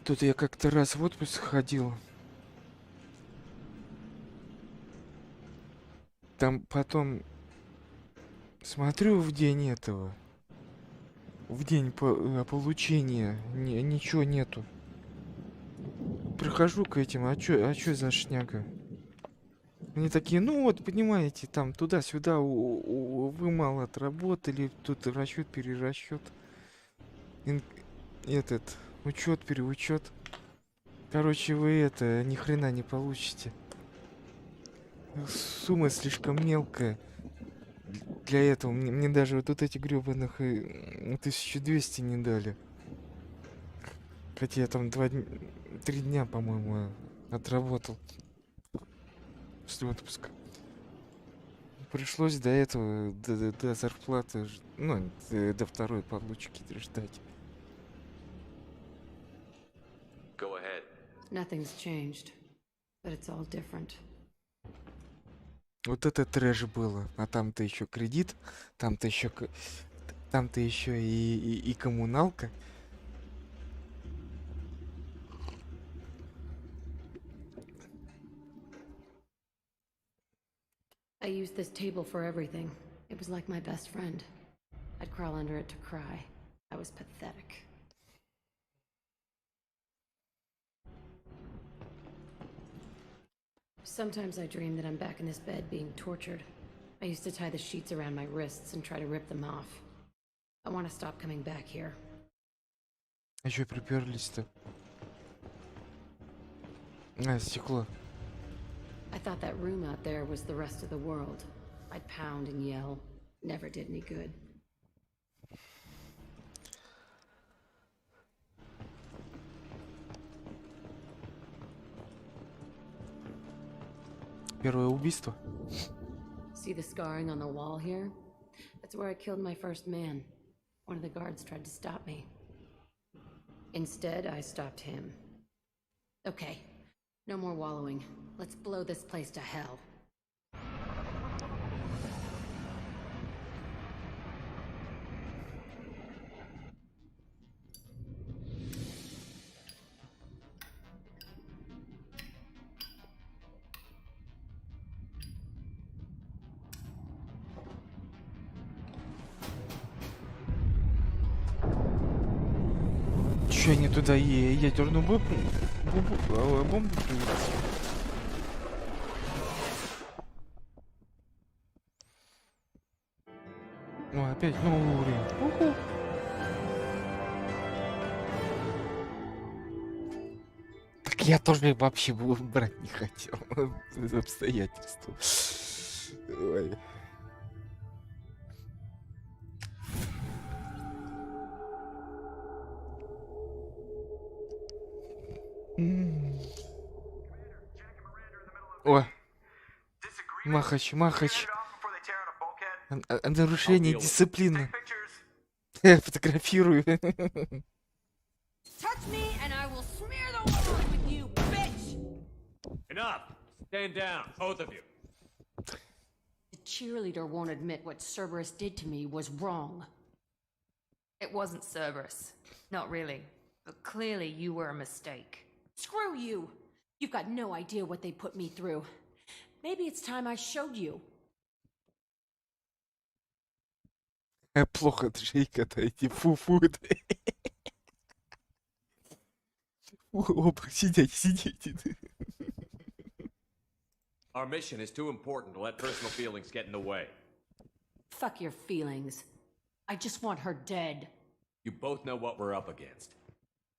Тут я как-то раз в отпуск ходил. Там потом смотрю в день этого. В день получения ничего нету. Прихожу к этим, а чё за шняга? Они такие, ну вот, понимаете, там туда-сюда вы мало отработали, тут расчет, перерасчет. Этот учет, переучет. Короче, вы это ни хрена не получите. Сумма слишком мелкая для этого. Мне даже вот эти гребаных 1200 не дали. Хотя я там 3 дня, по-моему, отработал с отпуска. Пришлось до этого, до зарплаты, ну, до второй получки ждать. Go ahead. Nothing's changed, but it's all different. Вот это трэш было. А там-то еще кредит, там-то еще и коммуналка. I used this table for everything. It was like my best friend. I'd crawl under it to cry. I was pathetic. Sometimes I dream that I'm back in this bed being tortured. I used to tie the sheets around my wrists and try to rip them off. I want to stop coming back here. А чё приперлись-то? А, стекло. I thought that room out there was the rest of the world. I'd pound and yell. Never did any good. Первое убийство. See the scarring on the wall here? That's where I killed my first man. One of the guards tried to stop me. Instead, I stopped him. Okay, no more wallowing. Let's blow this place to hell. Чё они туда ядерную бомбу привезли? Ну опять новый уровень. Уху. Так я тоже вообще брать не хотел. Из обстоятельств. Ой. О, Махач. Нарушение дисциплины. Фотографирую. Touch me and I will smear the world with you, bitch! Enough! Stand down, both of you. The cheerleader won't admit what Cerberus did to me was wrong. It wasn't Cerberus. Not really. But clearly you were a mistake. Screw you! You've got no idea what they put me through. Maybe it's time I showed you. Плохо, Джейка-то эти фу-фу. Оба, сидите. Our mission is too important to let personal feelings get in the way. Fuck your feelings. I just want her dead. You both know what we're up against.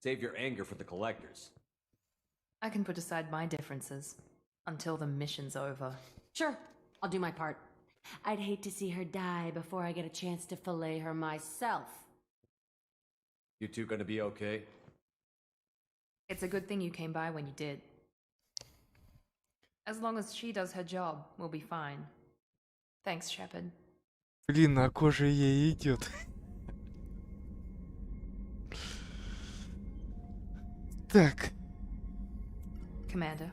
Save your anger for the collectors. I can put aside my differences until the mission's over. Sure, I'll do my part. I'd hate to see her die before I get a chance to fillet her myself. You two gonna be okay? It's a good thing you came by when you did. As long as she does her job, we'll be fine. Thanks, Shepard. Блин, на коже ей идет. Так. Commander.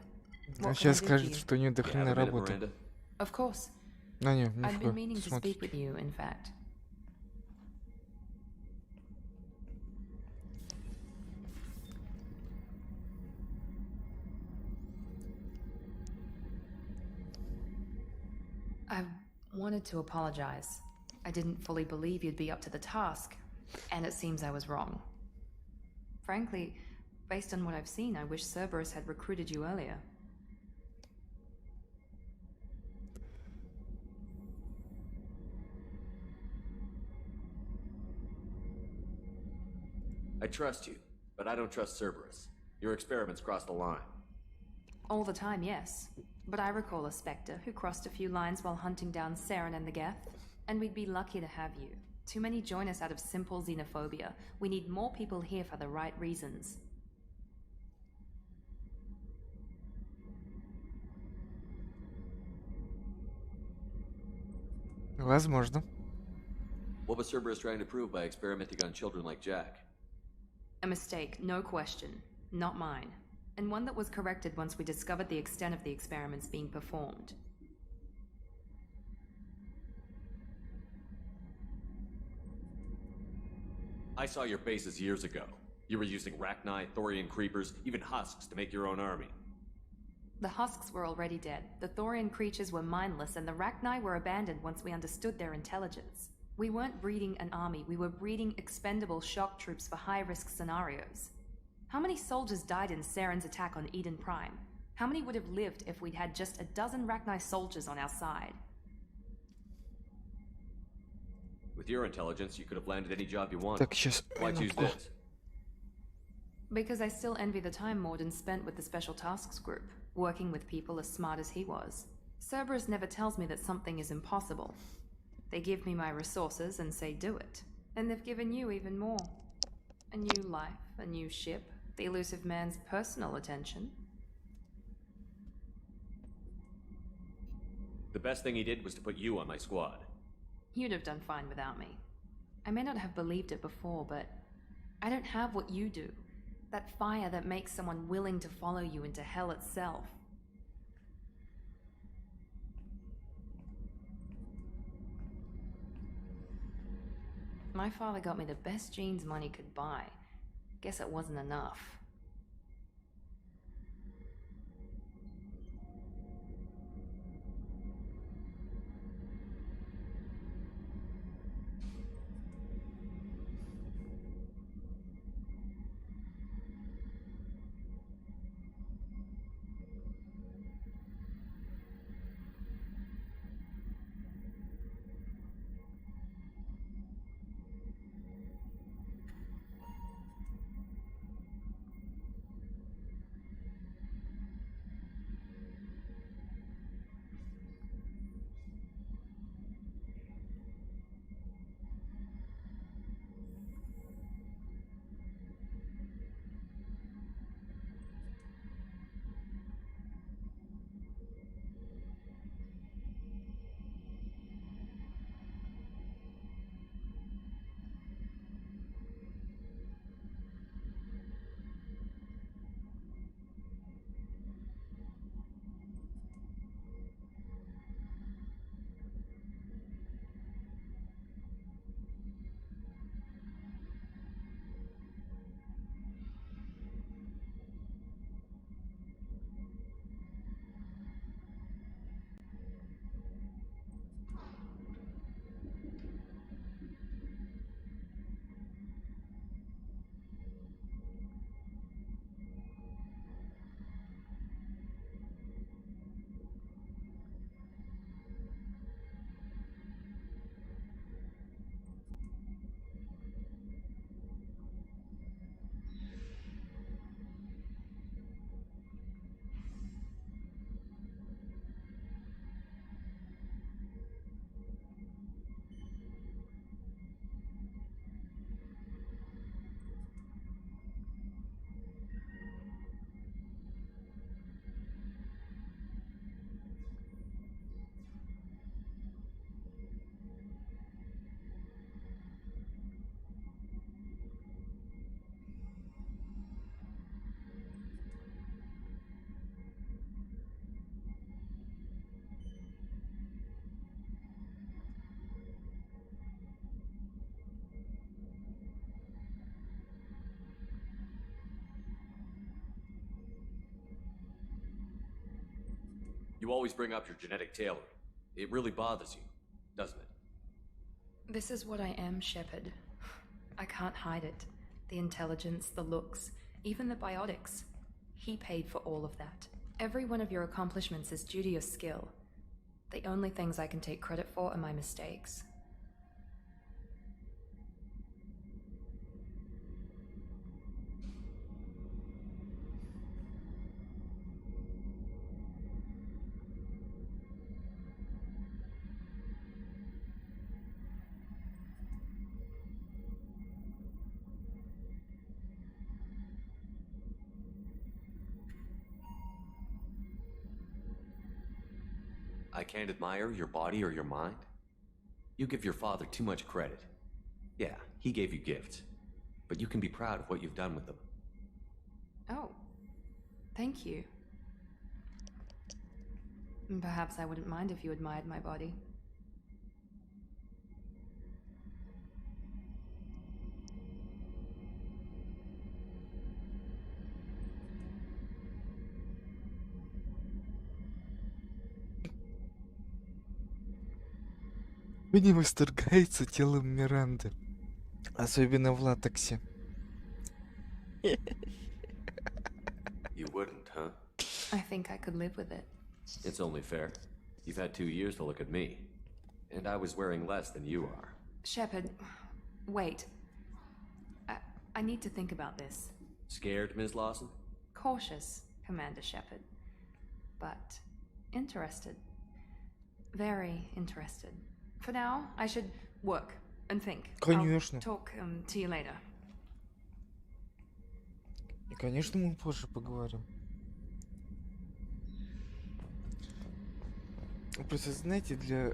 А сейчас скажет, что у нее до хрена работы. Of course. Да не, I've been meaning to speak with you, in fact. I wanted to apologize. I didn't fully believe you'd be up to the task, and it seems I was wrong. Frankly, based on what I've seen, I wish Cerberus had recruited you earlier. I trust you, but I don't trust Cerberus. Your experiments crossed the line. All the time, yes. But I recall a Spectre who crossed a few lines while hunting down Saren and the Geth, and we'd be lucky to have you. Too many join us out of simple xenophobia. We need more people here for the right reasons. Возможно. What was Cerberus trying to prove by experimenting on children like Jack? A mistake, no question. Not mine. And one that was corrected once we discovered the extent of the experiments being performed. I saw your bases years ago. You were using Rachni, Thorian creepers, even husks to make your own army. The husks were already dead, the Thorian creatures were mindless, and the Rachni were abandoned once we understood their intelligence. We weren't breeding an army, we were breeding expendable shock troops for high-risk scenarios. How many soldiers died in Saren's attack on Eden Prime? How many would have lived if we'd had just a dozen Rachni soldiers on our side? With your intelligence, you could have landed any job you wanted. Так, сейчас Why choose минутку. this? Because I still envy the time Morden spent with the Special Tasks Group, working with people as smart as he was. Cerberus never tells me that something is impossible. They give me my resources and say do it. And they've given you even more. A new life, a new ship, the elusive man's personal attention. The best thing he did was to put you on my squad. You'd have done fine without me. I may not have believed it before, but I don't have what you do. That fire that makes someone willing to follow you into hell itself. My father got me the best jeans money could buy. Guess it wasn't enough. You always bring up your genetic tailoring. It really bothers you, doesn't it? This is what I am, Shepard. I can't hide it. The intelligence, the looks, even the biotics. He paid for all of that. Every one of your accomplishments is due to your skill. The only things I can take credit for are my mistakes. I can't admire your body or your mind? You give your father too much credit. Yeah, he gave you gifts. But you can be proud of what you've done with them. Oh, thank you. Perhaps I wouldn't mind if you admired my body. Не восторгается телом Миранды. Особенно в латексе. You wouldn't, huh? I think I could live with it. It's only fair. You've had 2 years to look at me. And I was wearing less than you are. Shepard, wait. I need to think about this. Scared, Ms. Lawson? Cautious, Commander Shepard. But interested. Very interested. For now, I should work and think. Конечно. I'll talk to you later. И, конечно, мы позже поговорим. Просто, знаете, для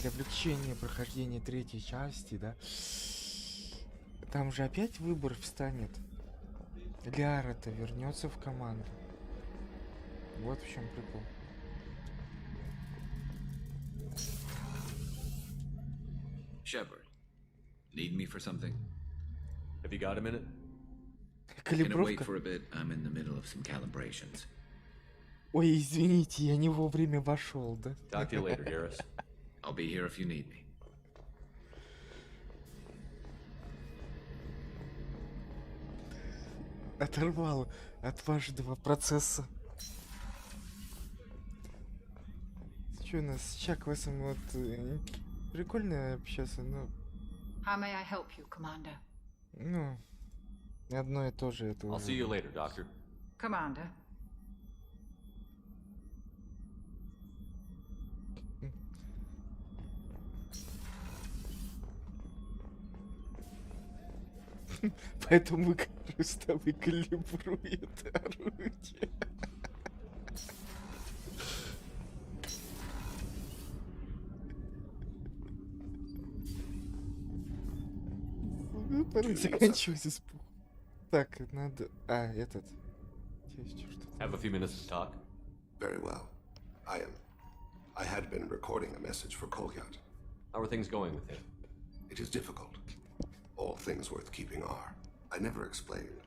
для облегчения прохождения третьей части, да, там же опять выбор встанет. Ляра-то вернется в команду. Вот в чем прикол. Shepard, need me for something? Have you got a minute? Can I wait for a bit? I'm in the middle of some calibrations. Ой, извините, я не вовремя вошел, да? Talk to you later, Garrus. I'll be here if you need me. Оторвал от важного процесса. Что у нас Чак в этом вот прикольно общаться, но... How may I help you, Commander? Ну, одно и то же это I'll уже. see you later, Doctor. Commander. Поэтому Руслан и калибрует орудие. Пора заканчивать испуг. Так, надо... А, этот. Have a few minutes to talk? Very well. I had been recording a message for Kolyat. How are things going with him? It is difficult. All things worth keeping are. I never explained.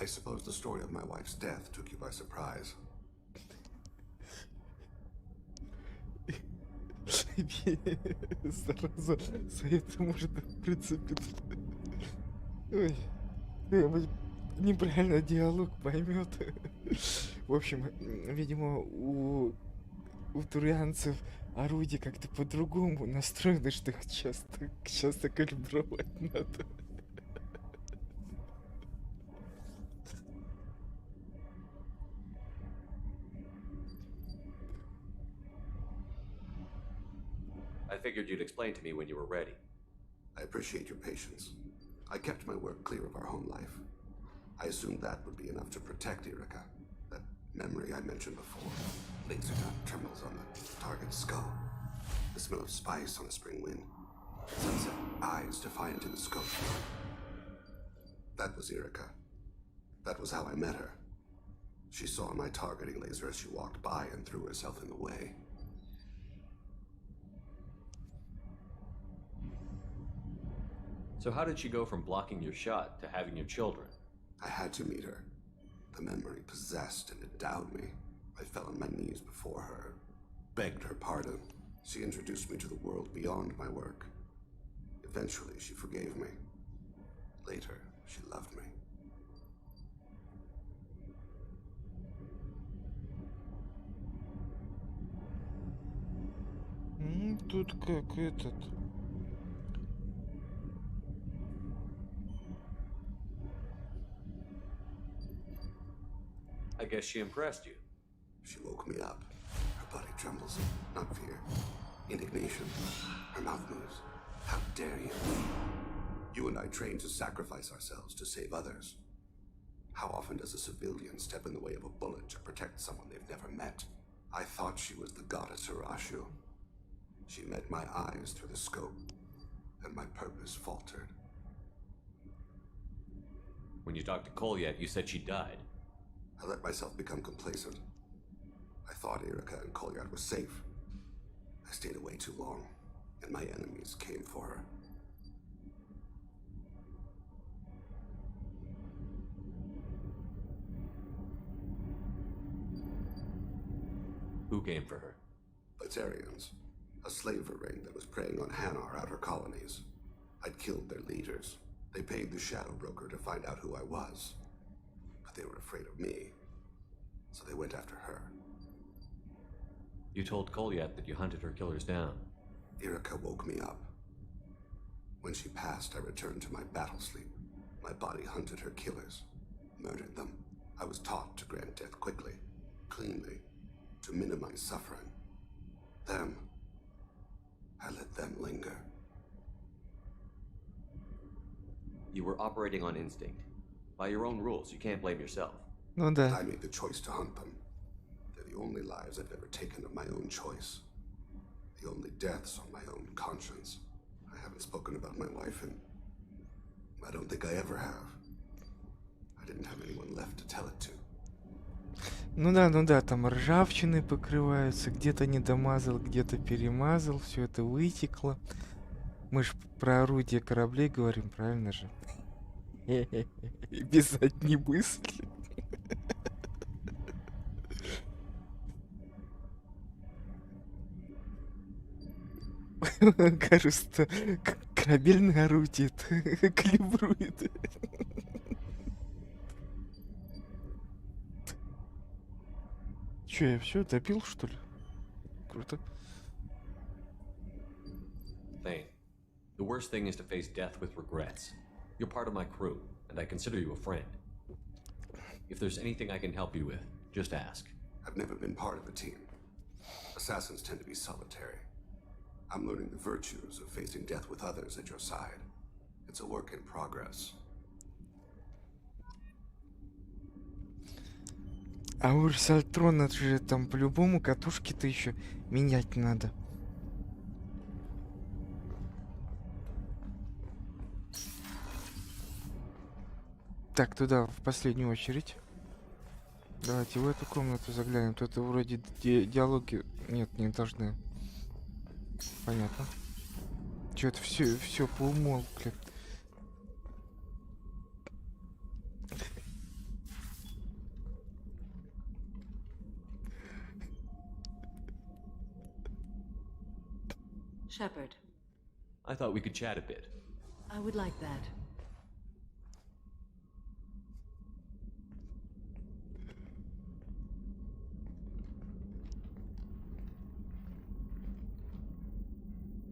I suppose the story of my wife's death took you by surprise. Сразу за это можно прицепиться. Ой, неправильно диалог поймет. В общем, видимо, у турианцев орудие как-то по-другому настроено, что их часто калибровать надо. I figured you'd explain to me when you were ready. I appreciate your patience. I kept my work clear of our home life. I assumed that would be enough to protect Erica. That memory I mentioned before. Laser dot trembles on the target's skull. The smell of spice on a spring wind. Sunset eyes defiant in the scope. That was Erica. That was how I met her. She saw my targeting laser as she walked by and threw herself in the way. So how did she go from blocking your shot to having your children? I had to meet her. The memory possessed and endowed me. I fell on my knees before her, begged her pardon. She introduced me to the world beyond my work. Eventually, she forgave me. Later, she loved me. Тут как этот... I guess she impressed you. She woke me up. Her body trembles, not fear. Indignation. Her mouth moves. How dare you? You and I trained to sacrifice ourselves to save others. How often does a civilian step in the way of a bullet to protect someone they've never met? I thought she was the goddess Hirashu. She met my eyes through the scope, and my purpose faltered. When you talked to Kolyat, you said she died. I let myself become complacent. I thought Erica and Kolyat were safe. I stayed away too long, and my enemies came for her. Who came for her? Batarians. A slaver ring that was preying on Hanar outer colonies. I'd killed their leaders. They paid the shadow broker to find out who I was. But they were afraid of me. So they went after her. You told Kolyat that you hunted her killers down. Erica woke me up. When she passed, I returned to my battle sleep. My body hunted her killers, murdered them. I was taught to grant death quickly, cleanly, to minimize suffering. Them, I let them linger. You were operating on instinct. By your own rules, you can't blame yourself. Ну да. I made the choice to hunt them. They're the only lives I've ever taken of my own choice. The only deaths on my own conscience. I haven't spoken about my wife and I don't think I ever have. I didn't have anyone left to tell it to. Ну да, там ржавчиной покрываются, где-то не домазал, где-то перемазал, все это вытекло. Мы ж про орудие кораблей говорим, правильно же? Без задней мысли. Кажется, корабельное орудие калибрует. Че, я все допил, что ли? Круто. Thane, the worst thing is to face death with regrets. You're part of my crew, and I consider you a friend. If there's anything I can help you with, just ask. I've never been part of a team. Assassins tend to be solitary. I'm learning the virtues of facing death with others at your side. It's a work in progress. А Урсальтрон, это же там по-любому катушки-то еще менять надо. Так, туда в последнюю очередь. Давайте в эту комнату заглянем. Тут вроде диалоги... Нет, не должны. Понятно. Чё-то все поумолкли. Shepard, I thought we could chat a bit. I would like that.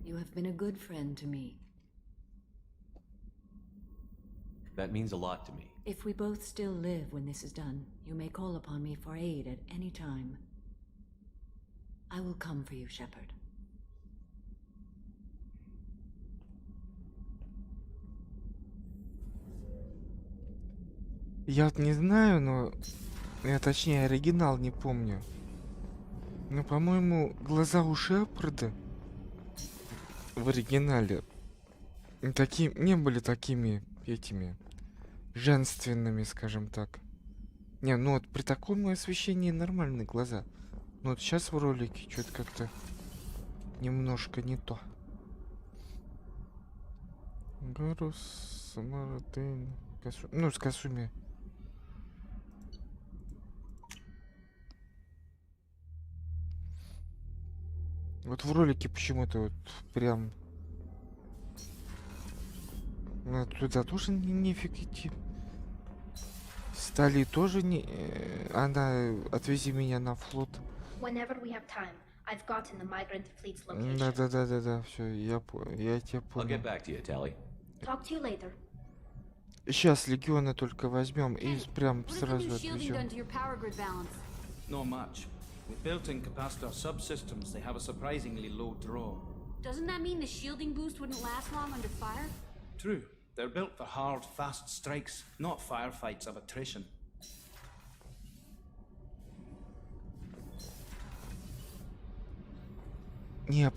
You have been a good friend to me. That means a lot to me. If we both still live when this is done, you may call upon me for aid at any time. I will come for you, Shepard. Я вот не знаю, но... Я точнее оригинал не помню. Но, по-моему, глаза у Шепарда в оригинале не были такими этими женственными, скажем так. Не, ну вот при таком освещении нормальные глаза. Но вот сейчас в ролике что-то как-то немножко не то. Гарус, Мартин, ну, с Касуми. Вот в ролике почему-то вот прям... Ну, туда тоже нефиг идти. Стали тоже не... Она отвези меня на флот. Да, все, я тебя понял. Сейчас легиона только возьмем и прям сразу отвезем. With built-in capacitor subsystems, they have a surprisingly low draw. Doesn't that mean the shielding boost wouldn't last long under fire? True. They're built for hard, fast strikes, not firefights of attrition. Не,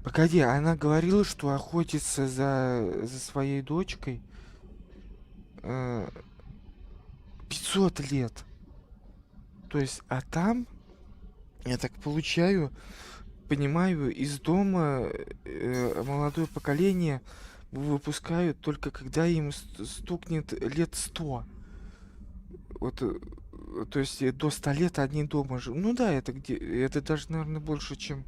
Погоди, она говорила, что охотится за своей дочкой 500 лет. То есть, а там, я так понимаю, из дома молодое поколение выпускают только когда им стукнет лет 100. Вот, то есть до 100 лет одни дома живут. Ну да, это даже, наверное, больше, чем...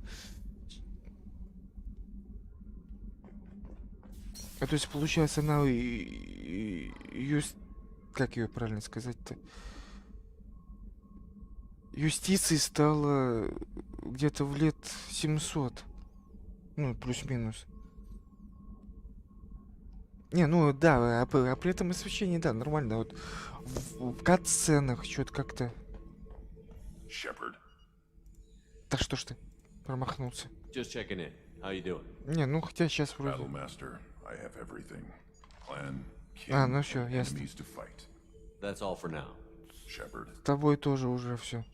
То есть, получается, она ее... Как ее правильно сказать-то? юстиции стало где-то в лет 700. Ну, плюс-минус. Не, ну да, а при этом освещение, да, нормально. Вот в кат-сценах что-то как-то... Shepard. Да что ж ты, промахнулся. Just checking in. How you doing? Не, ну хотя сейчас вроде... Battlemaster, I have everything. Clan, А, kin, ну все, and ясно. enemies to fight. That's all for now. Shepard. С тобой тоже уже все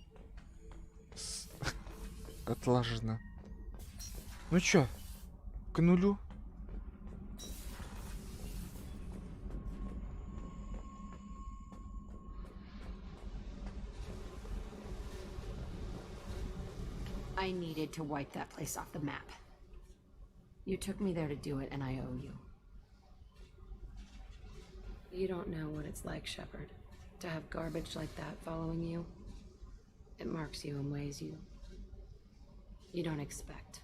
отлажено. Ну чё, к нулю? I needed to wipe that place off the map. You took me there to do it, and I owe you. You don't know what it's like, Shepard, to have garbage like that following you. It marks you in ways you don't expect.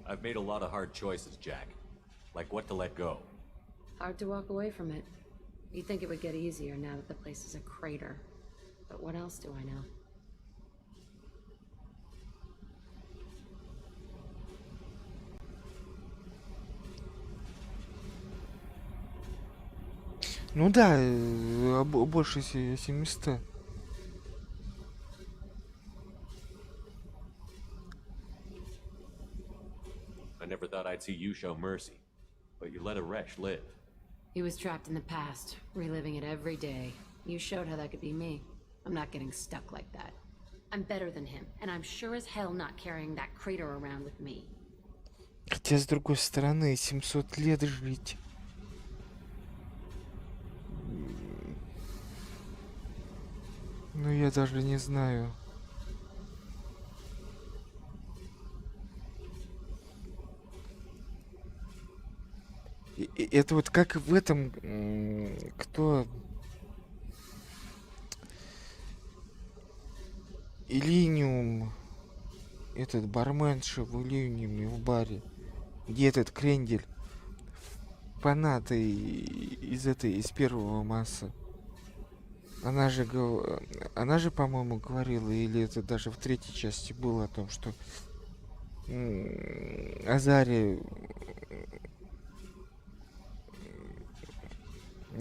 I've made a lot of hard choices, Jack. Like what to let go. Hard to walk away from it. You'd think it would get easier now that the place is a crater. But what else do I know? Ну да, больше 700. I never thought I'd see you show mercy, but you let a wretch live. He was trapped in the past, reliving it every day. You showed how that could be me. I'm not getting stuck like that. I'm better than him, and I'm sure as hell not carrying that crater around with me. Хотя, с другой стороны, 700 лет жить. Ну, я даже не знаю. Это вот как в этом, кто... Иллиниум, этот барменша в Иллиниуме в баре, где этот крендель, фанаты из первого масса. Она же, по-моему, говорила, или это даже в третьей части было о том, что Азари,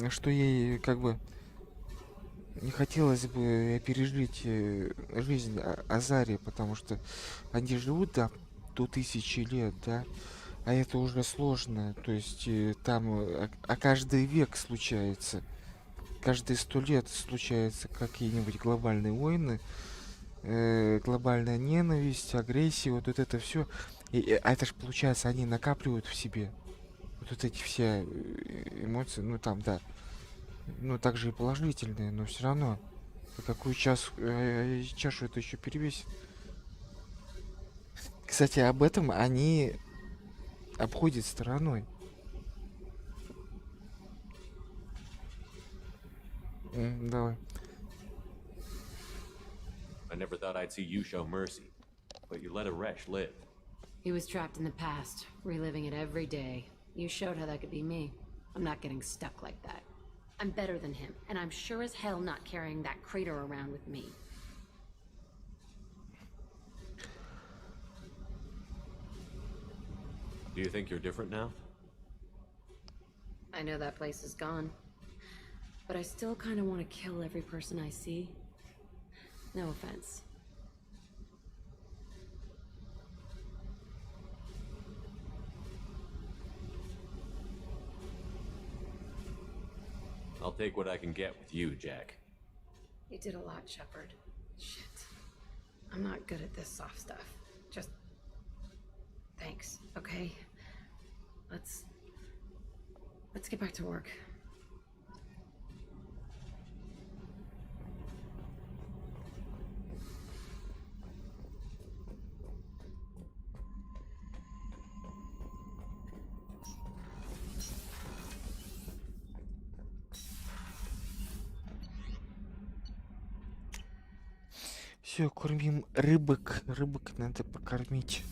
что ей как бы не хотелось бы пережить жизнь Азари, потому что они живут до 1000 лет, да, а это уже сложно, то есть там каждый век случается. Каждые 100 лет случаются какие-нибудь глобальные войны, глобальная ненависть, агрессия, вот это все. А это же получается, они накапливают в себе вот эти все эмоции, ну там, да. Ну, также и положительные, но все равно. Какую чашу это еще перевесит? Кстати, об этом они обходят стороной. Давай. I never thought I'd see you show mercy, but you let a wretch live. He was trapped in the past, reliving it every day. You showed how that could be me. I'm not getting stuck like that. I'm better than him, and I'm sure as hell not carrying that crater around with me. Do you think you're different now? I know that place is gone, but I still kind of want to kill every person I see. No offense. I'll take what I can get with you, Jack. You did a lot, Shepard. Shit. I'm not good at this soft stuff. Just... thanks, okay? Let's get back to work. Все, кормим рыбок. Рыбок надо покормить.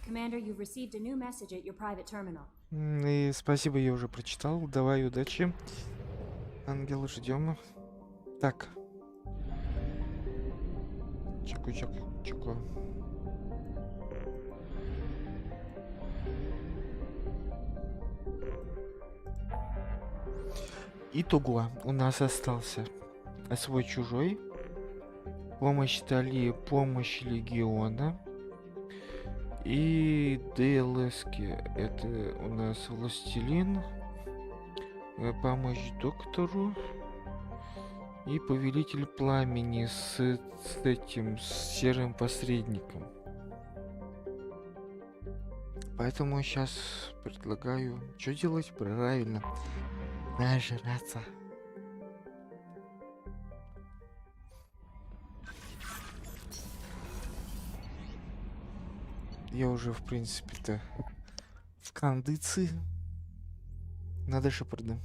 Commander, you've received a new message at your private terminal. И спасибо, я уже прочитал. Давай, удачи. Ангел, ждем. Так. Чеку. Итого у нас остался свой-чужой, помощь Тали, помощь Легиона и ДЛСки. Это у нас Властелин, помощь Доктору и Повелитель Пламени с этим с серым посредником. Поэтому сейчас предлагаю, что делать? Правильно, нажираться. Я уже, в принципе-то, в кондиции. Надо шепарда.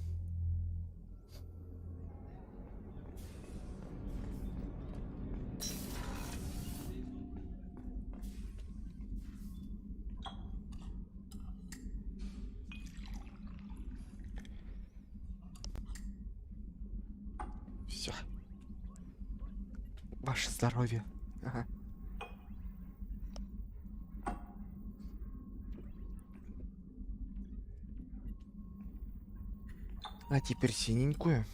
Все. Ваше здоровье. Ага. А теперь синенькую.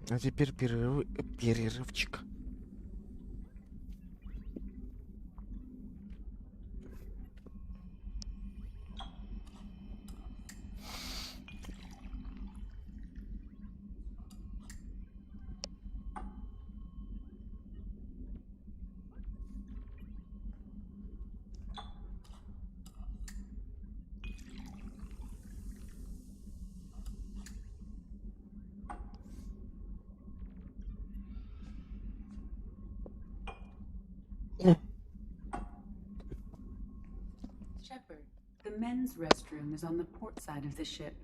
А теперь перерывчик. Shepard, the men's restroom is on the port side of the ship.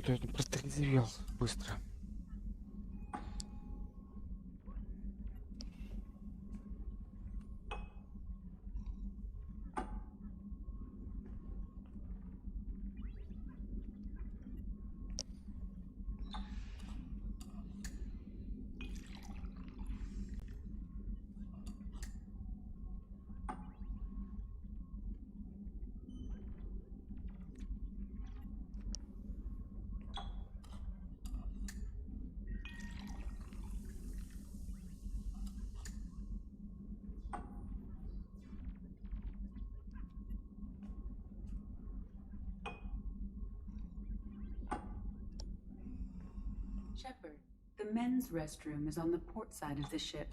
Что-то протрезвел быстро. Shepard, the men's restroom is on the port side of the ship.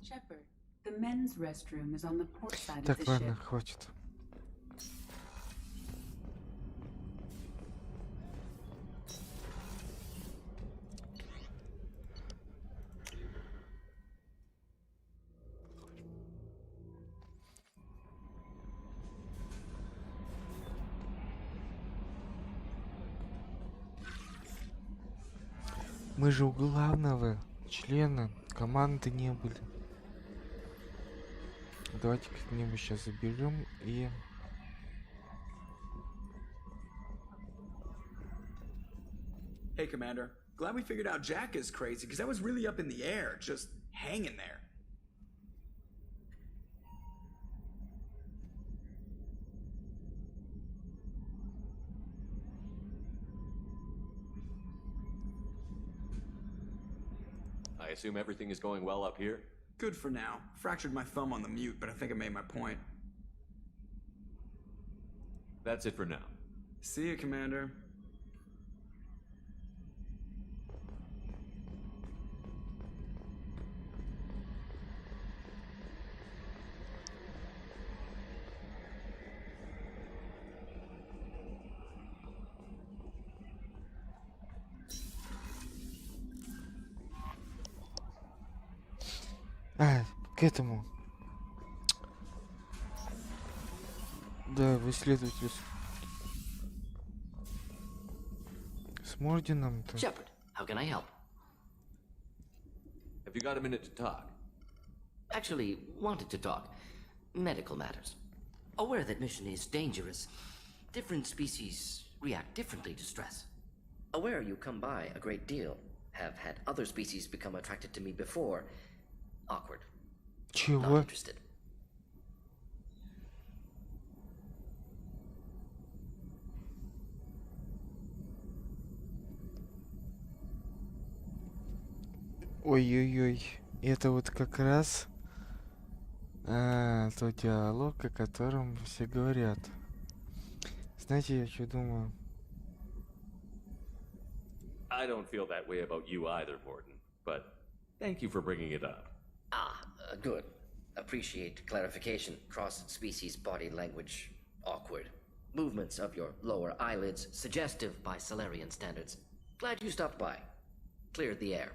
Shepard, the men's restroom is on the port side of Так, the ладно, ship. хватит. Мы же у главного члена команды не были. Давайте к нему сейчас забежим и... Hey, Commander. Glad we figured out Jack is crazy, because I was really up in the air, just hanging there. I assume everything is going well up here? Good for now. Fractured my thumb on the mute, but I think I made my point. That's it for now. See ya, Commander. А, к этому. Да, в исследователь с Мордином-то. Shepard, how can I help? Have you got a minute to talk? Actually, wanted to talk. Medical matters. Aware that mission is dangerous. Different species react differently to stress. Aware you come by a great deal. Have had other species become attracted to me before. Awkward. Чего? Not interested. Ой-ой-ой. Это вот как раз тот диалог, о котором все говорят. Знаете, я что думаю? I don't feel that way about you either, Morton, but thank you for bringing it up. Good. Appreciate clarification. Cross-species body language. Awkward. Movements of your lower eyelids suggestive by Solarian standards. Glad you stopped by. Cleared the air.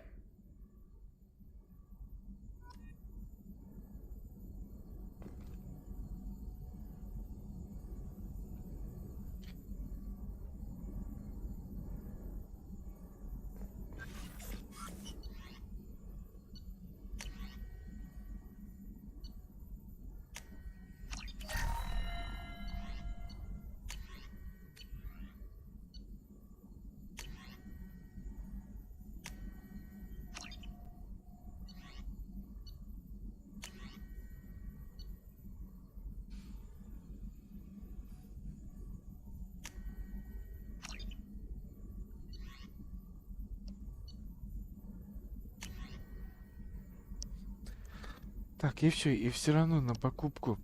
Так, и все, и все равно на покупку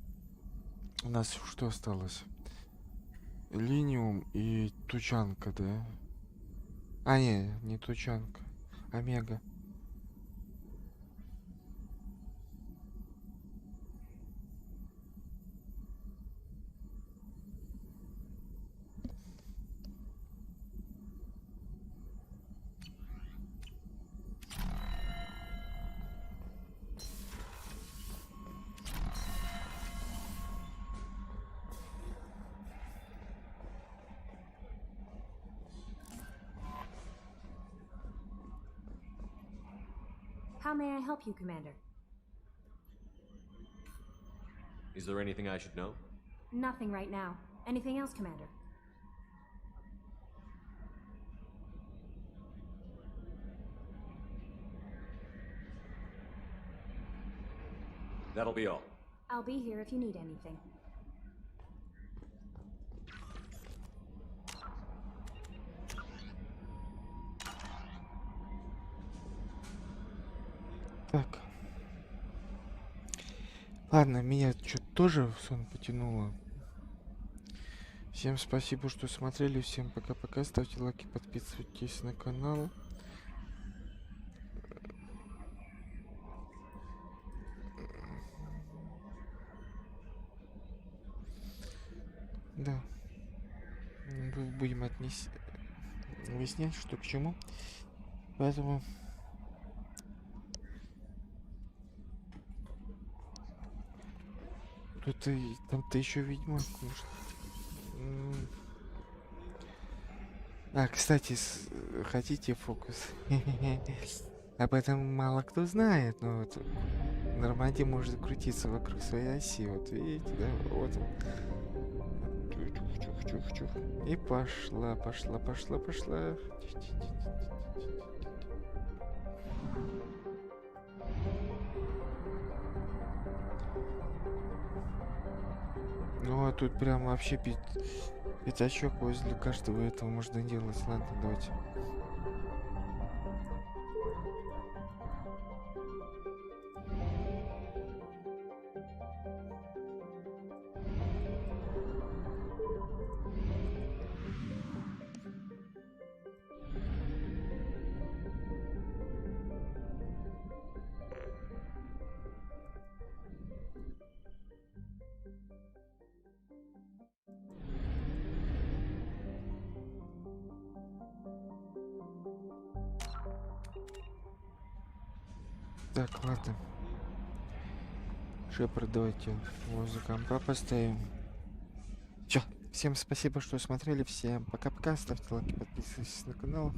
у нас что осталось? Линиум и тучанка, да? А, не тучанка. Омега. How may I help you, Commander? Is there anything I should know? Nothing right now. Anything else, Commander? That'll be all. I'll be here if you need anything. Так. Ладно, меня что-то тоже в сон потянуло. Всем спасибо, что смотрели. Всем пока-пока. Ставьте лайки, подписывайтесь на канал. Да. Будем выяснять, что к чему. Поэтому... Тут и там-то еще ведьмак, может. А, кстати, хотите фокус? Об этом мало кто знает, но вот Нормандия может крутиться вокруг своей оси. Вот видите, да? Вот он. Чух-чух-чух-чух. И пошла. Ну а тут прям вообще пятачок возле каждого этого можно делать. Ладно, давайте. Так, ладно. Шепард, давайте возле компа поставим. Чё, всем спасибо, что смотрели. Всем пока-пока. Ставьте лайки, подписывайтесь на канал.